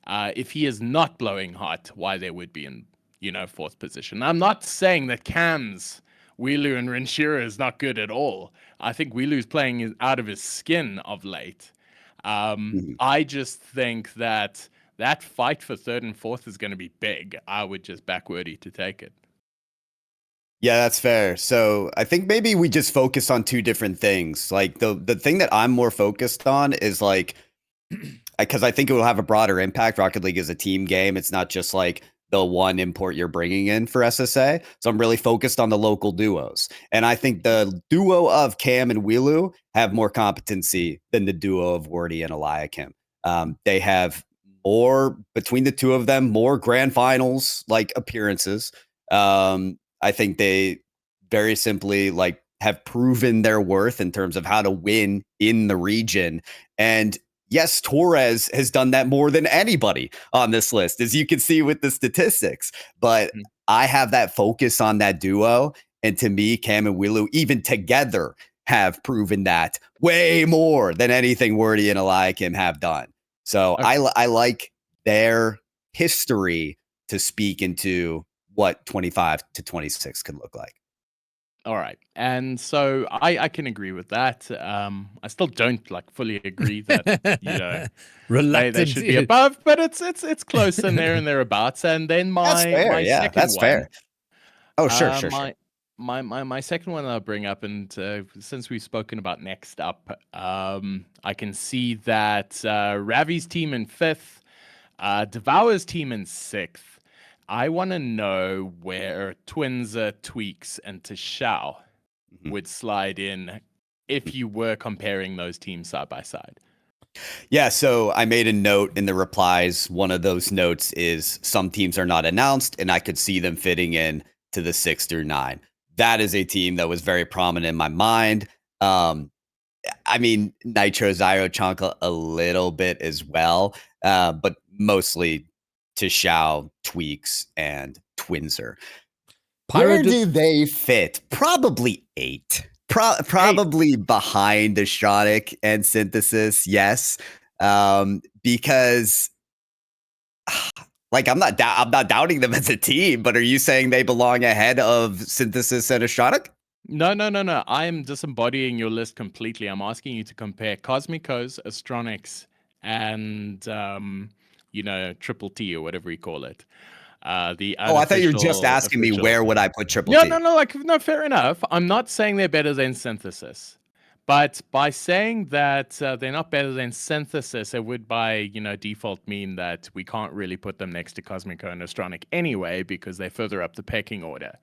if he is not blowing hot, why they would be in fourth position. I'm not saying that Cam's Wheelu and Renshira is not good at all. I think Wheelu's playing out of his skin of late. I just think that fight for third and fourth is going to be big. I would just back Wordy to take it. Yeah, that's fair. So I think maybe we just focus on two different things. Like the thing that I'm more focused on is like, because I think it will have a broader impact. Rocket League is a team game. It's not just like the one import you're bringing in for SSA. So I'm really focused on the local duos. And I think the duo of Cam and Wheelu have more competency than the duo of Wordy and Eliakim. They have more, between the two of them, more grand finals like appearances. I think they very simply like have proven their worth in terms of how to win in the region. And yes, Torres has done that more than anybody on this list, as you can see with the statistics. But I have that focus on that duo. And to me, Cam and Wheelu, even together, have proven that way more than anything Wordy and Eliakim have done. So I like their history to speak into what 25 to 26 could look like. All right. And so I can agree with that. I still don't like fully agree that, they should be above, but it's close in there and thereabouts. And then that's fair. second fair. Oh, sure. My second one I'll bring up, and since we've spoken about next up, I can see that Ravi's team in 5th, Devour's team in 6th. I want to know where Twinza, Tweaks, and Tashao would slide in if you were comparing those teams side by side. Yeah, so I made a note in the replies. One of those notes is some teams are not announced, and I could see them fitting in to the 6 through 9. That is a team that was very prominent in my mind. I mean, Nitro, Zyro, Chonka a little bit as well, but mostly Tashao, Tweaks, and Twinzer. Where do they fit? Probably 8. Probably behind Astronic and Synthesis, yes. Because like I'm not doubting them as a team, but are you saying they belong ahead of Synthesis and Astronic? No. I am disembodying your list completely. I'm asking you to compare Cosmicos, Astronics, and Triple T or whatever you call it. I thought you were just asking me where would I put Triple T? No, fair enough. I'm not saying they're better than Synthesis, but by saying that they're not better than Synthesis, it would by default mean that we can't really put them next to Cosmico and Astronic anyway because they're further up the pecking order.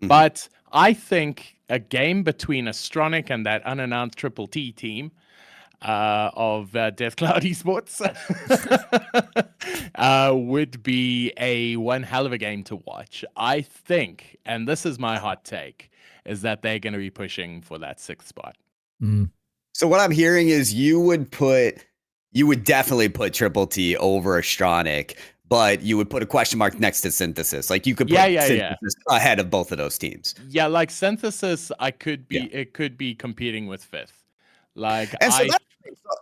But I think a game between Astronic and that unannounced Triple T team of Death Cloud Esports would be a one hell of a game to watch. I think, and this is my hot take, is that they're going to be pushing for that 6th spot. So what I'm hearing is you would definitely put Triple T over Astronic, but you would put a question mark next to Synthesis. Like you could put Synthesis ahead of both of those teams. Yeah, like Synthesis, it could be competing with 5th.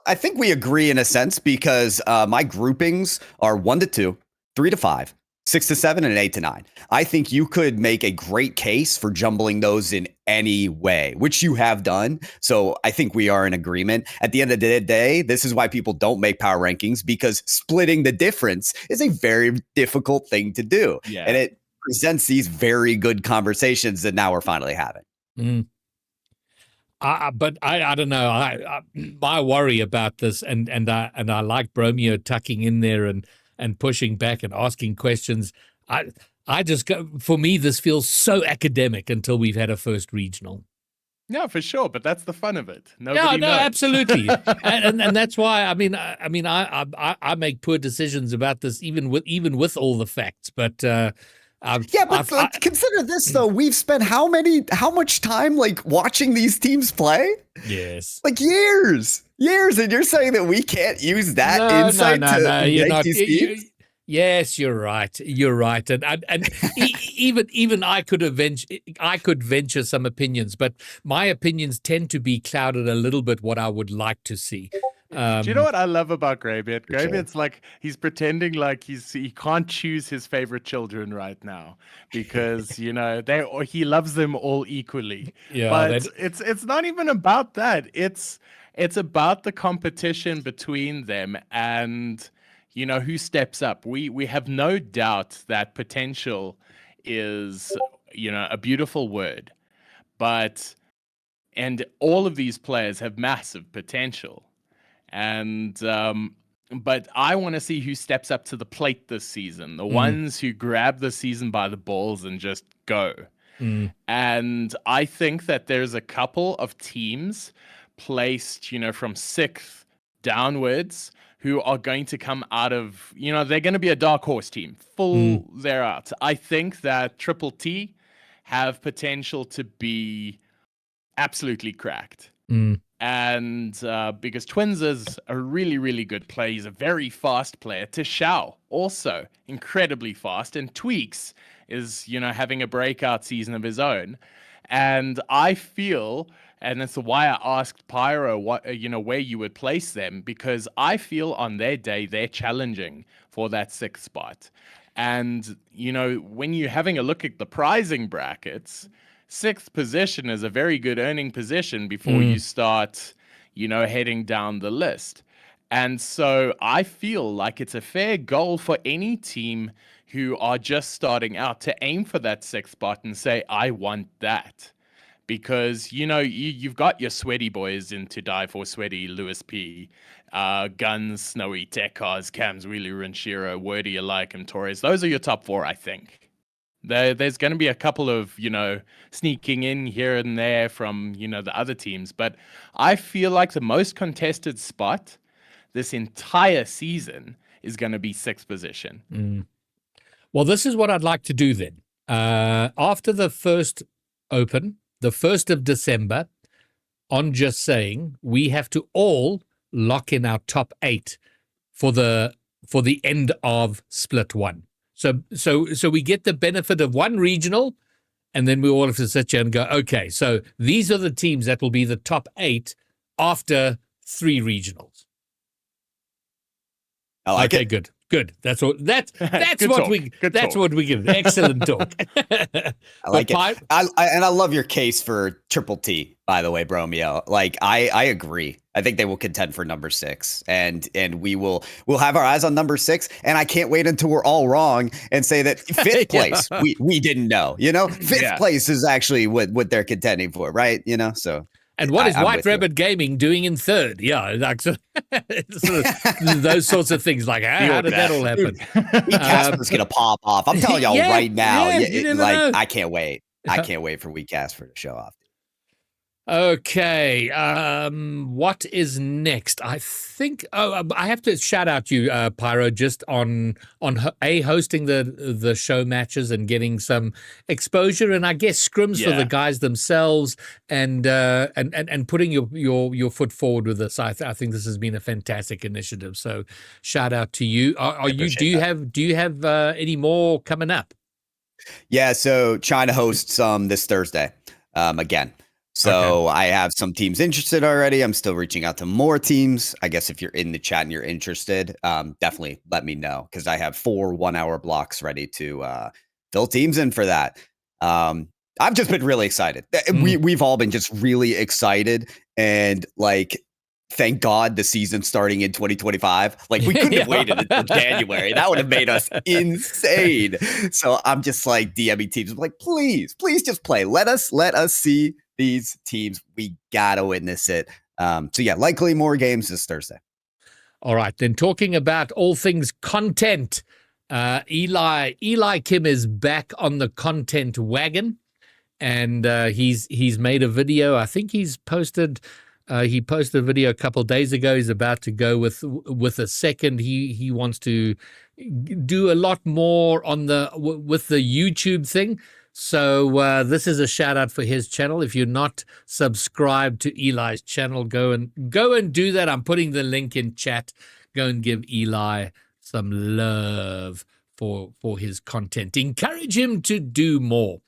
I think we agree in a sense because my groupings are 1 to 2, 3 to 5, 6 to 7, and 8 to 9. I think you could make a great case for jumbling those in any way, which you have done. So I think we are in agreement. At the end of the day, this is why people don't make power rankings, because splitting the difference is a very difficult thing to do. Yeah. And it presents these very good conversations that now we're finally having. But I don't know. My worry about this, and I like Bromeo tucking in there and pushing back and asking questions. I just go, for me, this feels so academic until we've had a first regional. No, for sure, but that's the fun of it. Nobody knows. Absolutely, and that's why. I make poor decisions about this, even with all the facts, but. Consider this though. We've spent how much time like watching these teams play? Yes, like years, and you're saying that we can't use that insight to make these teams? Yes, you're right, and even I could venture some opinions, but my opinions tend to be clouded a little bit what I would like to see. Do you know what I love about Greybeard? For sure. Greybeard's like he's pretending like he can't choose his favorite children right now because he loves them all equally. Yeah, But it's not even about that. It's about the competition between them and who steps up. We have no doubt that potential is a beautiful word, and all of these players have massive potential. And but I want to see who steps up to the plate this season. The ones who grab the season by the balls and just go. And I think that there's a couple of teams placed, from 6th downwards who are going to come out of, they're going to be a dark horse team. They're out. I think that Triple T have potential to be absolutely cracked. And because Twins is a really, really good player. He's a very fast player. Tishao, also incredibly fast. And Tweaks is, having a breakout season of his own. And I feel, and that's why I asked Pyro where you would place them, because I feel on their day they're challenging for that 6th spot. And, when you're having a look at the prizing brackets, 6th position is a very good earning position before you start, heading down the list. And so I feel like it's a fair goal for any team who are just starting out to aim for that 6th spot and say, I want that. Because, you've got your sweaty boys in To Die For Sweaty, Lewis P, Guns, Snowy, Tech Cars, Cams, Wheelie, Renshiro, Wordy, Alike, and Torres. Those are your top 4, I think. There's going to be a couple of, sneaking in here and there from, the other teams. But I feel like the most contested spot this entire season is going to be 6th position. Well, this is what I'd like to do then. After the first Open, the 1st of December, on Just Saying, we have to all lock in our top 8 for the end of Split 1. So we get the benefit of one regional, and then we all have to sit here and go, okay, so these are the teams that will be the top 8 after 3 regionals. I like okay, it. Good. That's what that's Good what talk. we Good that's talk. what we give. Excellent talk. I like it. I love your case for Triple T, by the way, Bromeo. Like I agree. I think they will contend for number 6, and we'll have our eyes on number 6. And I can't wait until we're all wrong and say that 5th place we didn't know. 5th place is actually what they're contending for, right? So. And what is White Rabbit Gaming doing in 3rd? Yeah, like those sorts of things. Like, how did that all happen? Casper's gonna pop off. I'm telling y'all right now. You never know. I can't wait. I can't wait for Casper to show off. Okay, what is next? I think I have to shout out you, Pyro, just on hosting the show matches and getting some exposure, and I guess scrims for the guys themselves, and putting your foot forward with this. I think this has been a fantastic initiative. So shout out to you. Do you have any more coming up? Yeah, so trying to host some this Thursday again. So I have some teams interested already. I'm still reaching out to more teams. I guess if you're in the chat and you're interested, definitely let me know, because I have 4 1-hour blocks ready to fill teams in for that. I've just been really excited. We've all been just really excited, and thank God the season's starting in 2025. Like, we couldn't have waited until January. That would have made us insane. So I'm just DMing teams. I'm like, please just play. Let us see these teams. We gotta witness it. So yeah, likely more games this Thursday. All right, then, talking about all things content, Eli Kim is back on the content wagon, and he's made a video. I think he posted a video a couple of days ago. He's about to go with a second. He wants to do a lot more with the YouTube thing. So this is a shout out for his channel. If you're not subscribed to Eli's channel, go and do that. I'm putting the link in chat. Go and give Eli some love for his content. Encourage him to do more.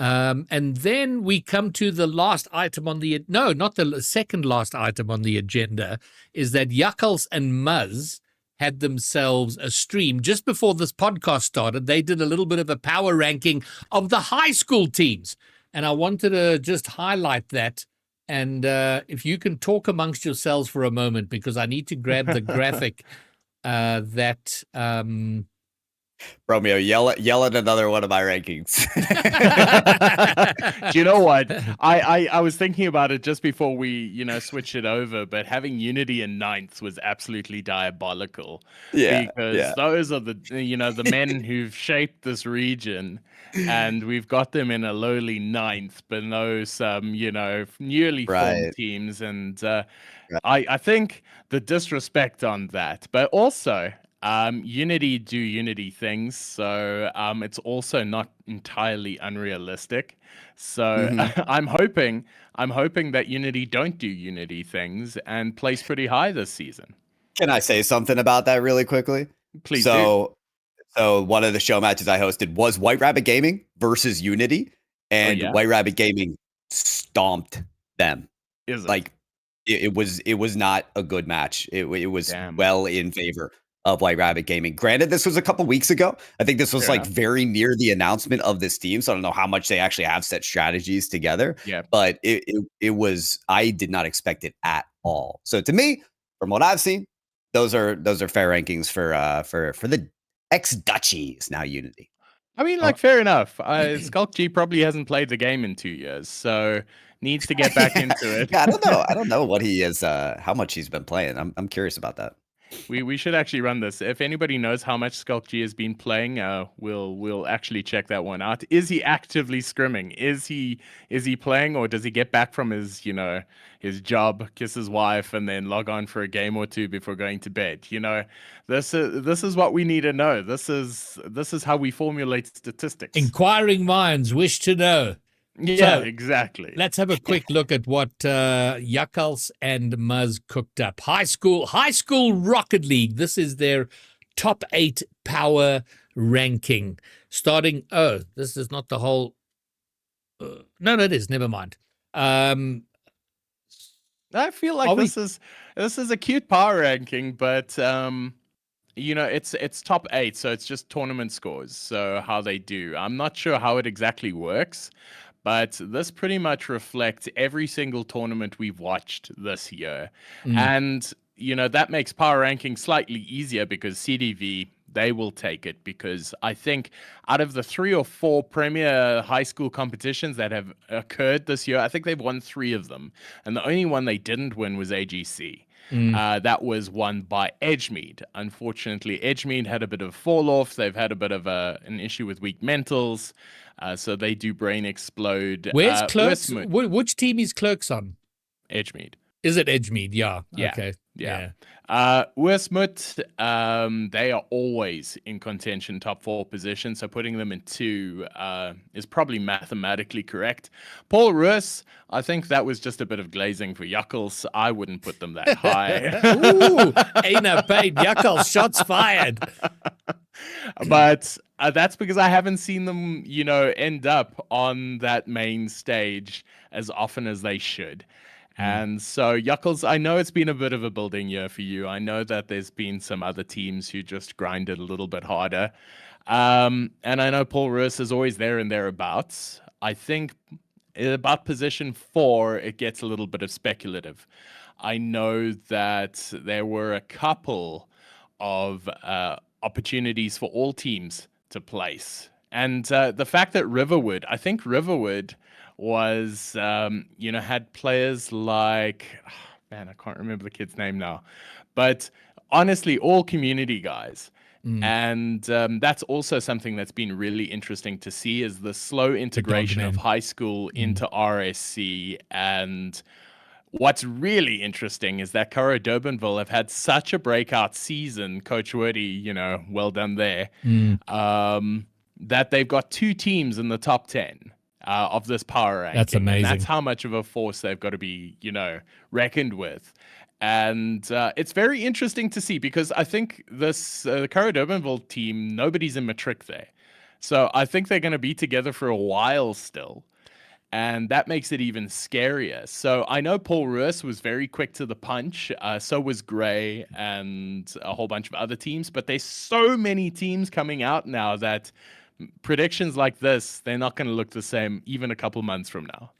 And then we come to the last item on the, no, not the second last item on the agenda, is that Jakkals and Muzz had themselves a stream just before this podcast started. They did a little bit of a power ranking of the high school teams. And I wanted to just highlight that. And if you can talk amongst yourselves for a moment, because I need to grab the graphic that... Romeo, yell at another one of my rankings. Do you know what? I was thinking about it just before we, switch it over, but having Unity in 9th was absolutely diabolical. Because those are the men who've shaped this region, and we've got them in a lowly 9th, below some, newly formed teams. And I think the disrespect on that, but also Unity do Unity things, so it's also not entirely unrealistic. So I'm hoping that Unity don't do Unity things and place pretty high this season. Can I say something about that really quickly? Please do. So one of the show matches I hosted was White Rabbit Gaming versus Unity, and White Rabbit Gaming stomped them. Is it? Like it was not a good match. It was well in favor of White Rabbit Gaming. Granted, this was a couple weeks ago. I think this was very near the announcement of this team, so I don't know how much they actually have set strategies together. Yeah, but it was. I did not expect it at all. So to me, from what I've seen, those are fair rankings for the ex-Dutchies, now Unity. I mean, fair enough. Skulk G probably hasn't played the game in 2 years, so needs to get back into it. Yeah, I don't know what he is, how much he's been playing. I'm curious about that. We should actually run this. If anybody knows how much Skulk G has been playing, we'll actually check that one out. Is he actively scrimming? Is he playing, or does he get back from his his job, kiss his wife, and then log on for a game or two before going to bed? This is what we need to know. This is how we formulate statistics. Inquiring minds wish to know. Yeah, so, exactly. Let's have a quick look at what Jakkals and Muzz cooked up. High school Rocket League. This is their top 8 power ranking. Starting, this is not the whole... no, it is. Never mind. I feel like this is a cute power ranking, but it's top 8, so it's just tournament scores. So how they do. I'm not sure how it exactly works. But this pretty much reflects every single tournament we've watched this year. And, that makes power ranking slightly easier because CDV, they will take it, because I think out of the 3 or 4 premier high school competitions that have occurred this year, I think they've won 3 of them. And the only one they didn't win was AGC. That was won by Edgemead. Unfortunately, Edgemead had a bit of a fall off. They've had a bit of an issue with weak mentals. So they do brain explode. Where's Clerks? Which team is Clerks on? Edgemead. Is it Edgemead? Yeah. Okay. Yeah. Westmut, they are always in contention, top 4 position. So putting them in 2 is probably mathematically correct. Paul Russ, I think that was just a bit of glazing for Jakkals. I wouldn't put them that high. Ooh, Aina paid Jakkals, shots fired. But that's because I haven't seen them, end up on that main stage as often as they should. And so, Jakkals, I know it's been a bit of a building year for you. I know that there's been some other teams who just grinded a little bit harder. And I know Paul Russ is always there and thereabouts. I think about position 4, it gets a little bit of speculative. I know that there were a couple of opportunities for all teams to place. And the fact that Riverwood was, had players like, I can't remember the kid's name now, but honestly, all community guys. And that's also something that's been really interesting to see, is the slow integration of high school into RSC. And what's really interesting is that Curra Durbanville have had such a breakout season. Coach Woody, well done there, that they've got 2 teams in the top 10 of this power ranking. That's amazing. And that's how much of a force they've got to be, reckoned with. And it's very interesting to see, because I think this Curra Durbanville team, nobody's in matric there. So I think they're going to be together for a while still. And that makes it even scarier. So I know Paul Roos was very quick to the punch. So was Gray and a whole bunch of other teams. But there's so many teams coming out now that predictions like this, they're not going to look the same even a couple months from now.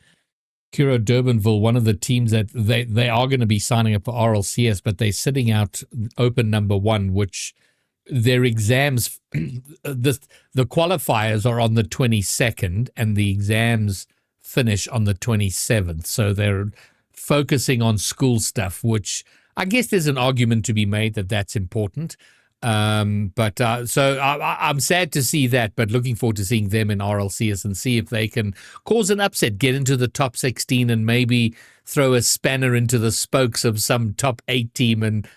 Kiro Durbanville, one of the teams that they are going to be signing up for RLCS, but they're sitting out open number one, which their exams, the qualifiers are on the 22nd and the exams finish on the 27th. So they're focusing on school stuff, which I guess there's an argument to be made that that's important. So I'm sad to see that, but looking forward to seeing them in RLCS and see if they can cause an upset, get into the top 16 and maybe throw a spanner into the spokes of some top 8 team and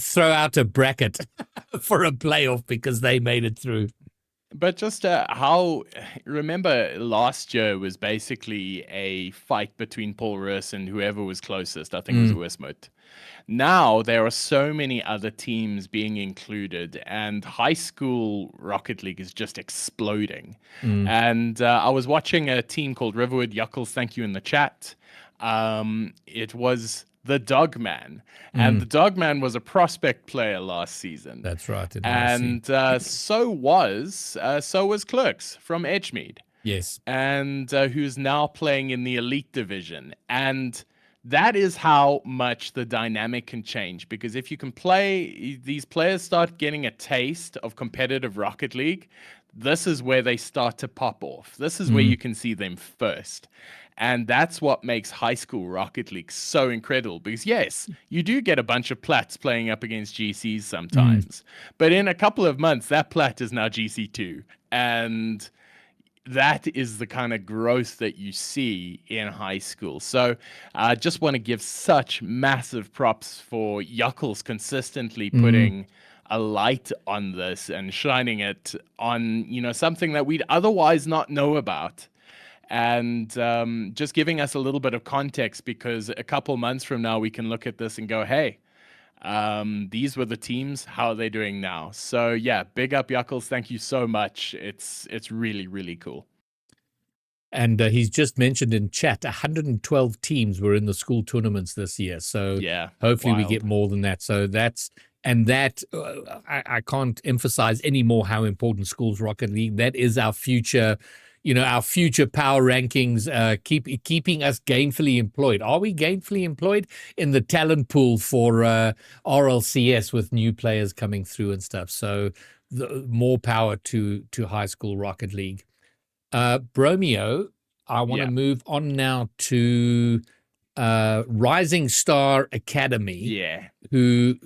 throw out a bracket for a playoff because they made it through. But just remember last year was basically a fight between Paul Roos and whoever was closest. I think it was Westmouth. Now there are so many other teams being included, and high school Rocket League is just exploding. And I was watching a team called Riverwood Yuckles. Thank you in the chat. It was the Dogman, and the Dogman was a prospect player last season. That's right. And so was Clerks from Edgemead. Yes. And who's now playing in the elite division. And that is how much the dynamic can change, because if you can play, these players start getting a taste of competitive Rocket League, this is where they start to pop off. This is where you can see them first. And that's what makes high school Rocket League so incredible, because yes, you do get a bunch of plats playing up against GCs sometimes, but in a couple of months, that plat is now GC2. And that is the kind of growth that you see in high school. So I just want to give such massive props for Yuckles consistently putting a light on this and shining it on, something that we'd otherwise not know about. And just giving us a little bit of context, because a couple months from now, we can look at this and go, hey, these were the teams. How are they doing now? So yeah, big up Yuckles. Thank you so much. It's really, really cool. And he's just mentioned in chat, 112 teams were in the school tournaments this year. So yeah, hopefully wild. we get more than that. So I can't emphasize any more how important Schools Rocket League. That is our future, our future power rankings, keeping us gainfully employed. Are we gainfully employed in the talent pool for RLCS with new players coming through and stuff? So more power to High School Rocket League. Bromeo, I want to move on now to Rising Star Academy, who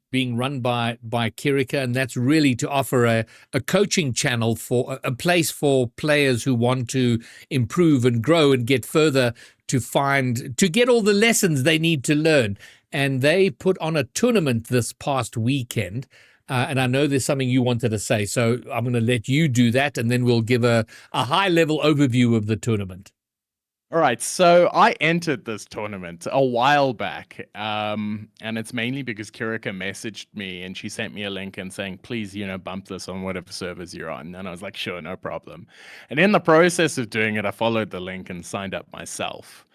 being run by Kirika, and that's really to offer a coaching channel for a place for players who want to improve and grow and get further, to get all the lessons they need to learn. And they put on a tournament this past weekend. And I know there's something you wanted to say, so I'm going to let you do that, and then we'll give a high-level overview of the tournament. All right, so I entered this tournament a while back, and it's mainly because Kirika messaged me, and she sent me a link and saying, please, bump this on whatever servers you're on. And I was like, sure, no problem. And in the process of doing it, I followed the link and signed up myself.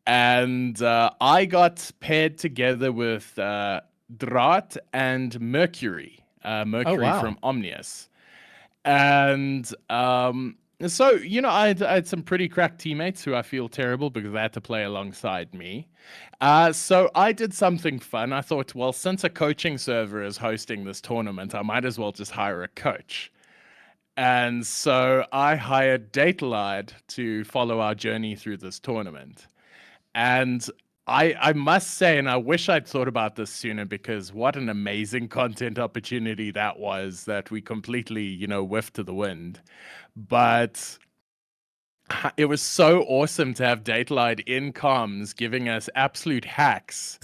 And I got paired together with Draat and Mercury, from Omnius. And so, I had some pretty crack teammates who I feel terrible because they had to play alongside me. So I did something fun. I thought, well, since a coaching server is hosting this tournament, I might as well just hire a coach. And so I hired Datelide to follow our journey through this tournament. And I must say, and I wish I'd thought about this sooner, because what an amazing content opportunity that was, that we completely, whiffed to the wind. But It was so awesome to have Dateline in comms giving us absolute hacks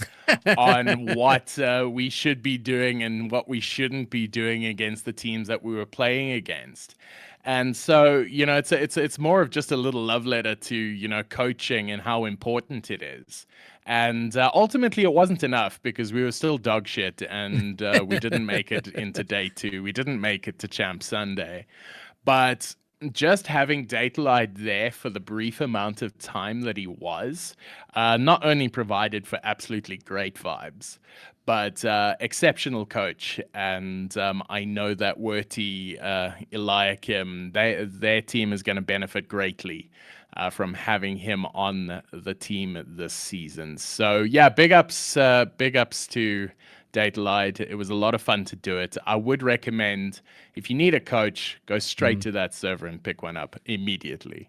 on what we should be doing and what we shouldn't be doing against the teams that we were playing against. And so, it's more of just a little love letter to, coaching and how important it is. And ultimately, it wasn't enough because we were still dog shit and we didn't make it into day 2. We didn't make it to Champ Sunday. But just having Dateline there for the brief amount of time that he was, not only provided for absolutely great vibes, but exceptional coach. And I know that Werty, Eliakim, their team is going to benefit greatly from having him on the team this season. So yeah, big ups to Dateline. It was a lot of fun to do it. I would recommend, if you need a coach, go straight to that server and pick one up immediately.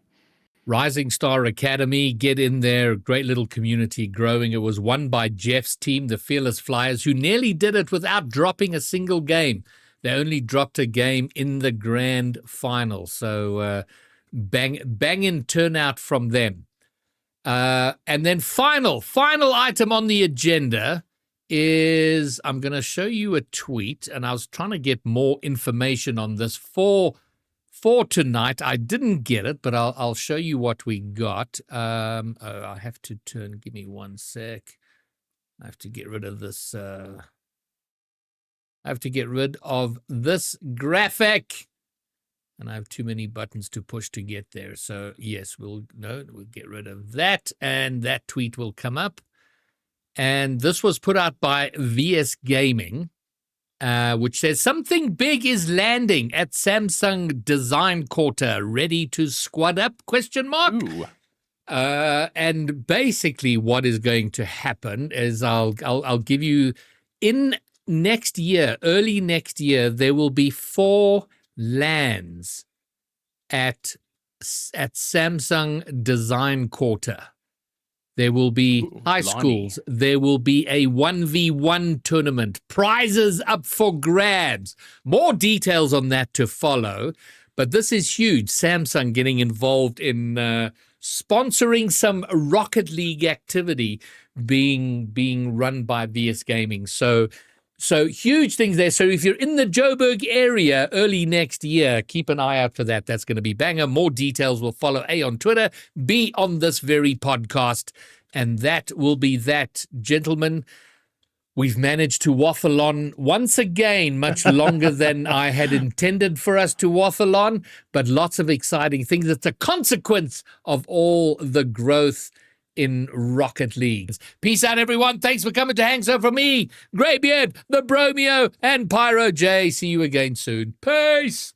Rising Star Academy, get in there. Great little community growing. It was won by Jeff's team, the Fearless Flyers, who nearly did it without dropping a single game. They only dropped a game in the grand final. So banging turnout from them. And then final item on the agenda is I'm going to show you a tweet, and I was trying to get more information on this for tonight. I didn't get it, but I'll show you what we got. I have to give me one sec. I have to get rid of this. I have to get rid of this graphic, and I have too many buttons to push to get there. So yes, we'll get rid of that, and that tweet will come up. And this was put out by VS Gaming, which says something big is landing at Samsung Design Quarter. Ready to squad up? ? Ooh. And basically, what is going to happen is I'll give you in next year, early next year, there will be 4 LANs at Samsung Design Quarter. There will be high schools. There will be a 1v1 tournament. Prizes up for grabs. More details on that to follow. But this is huge. Samsung getting involved in sponsoring some Rocket League activity being run by VS Gaming. So huge things there. So if you're in the Joburg area early next year, keep an eye out for that. That's going to be banger. More details will follow, A, on Twitter, B, on this very podcast. And that will be that, gentlemen. We've managed to waffle on once again, much longer than I had intended for us to waffle on, but lots of exciting things. It's a consequence of all the growth in Rocket League. Peace out, everyone. Thanks for coming to hang. So from me, Greybeard, the Bromeo, and Pyro J. See you again soon. Peace.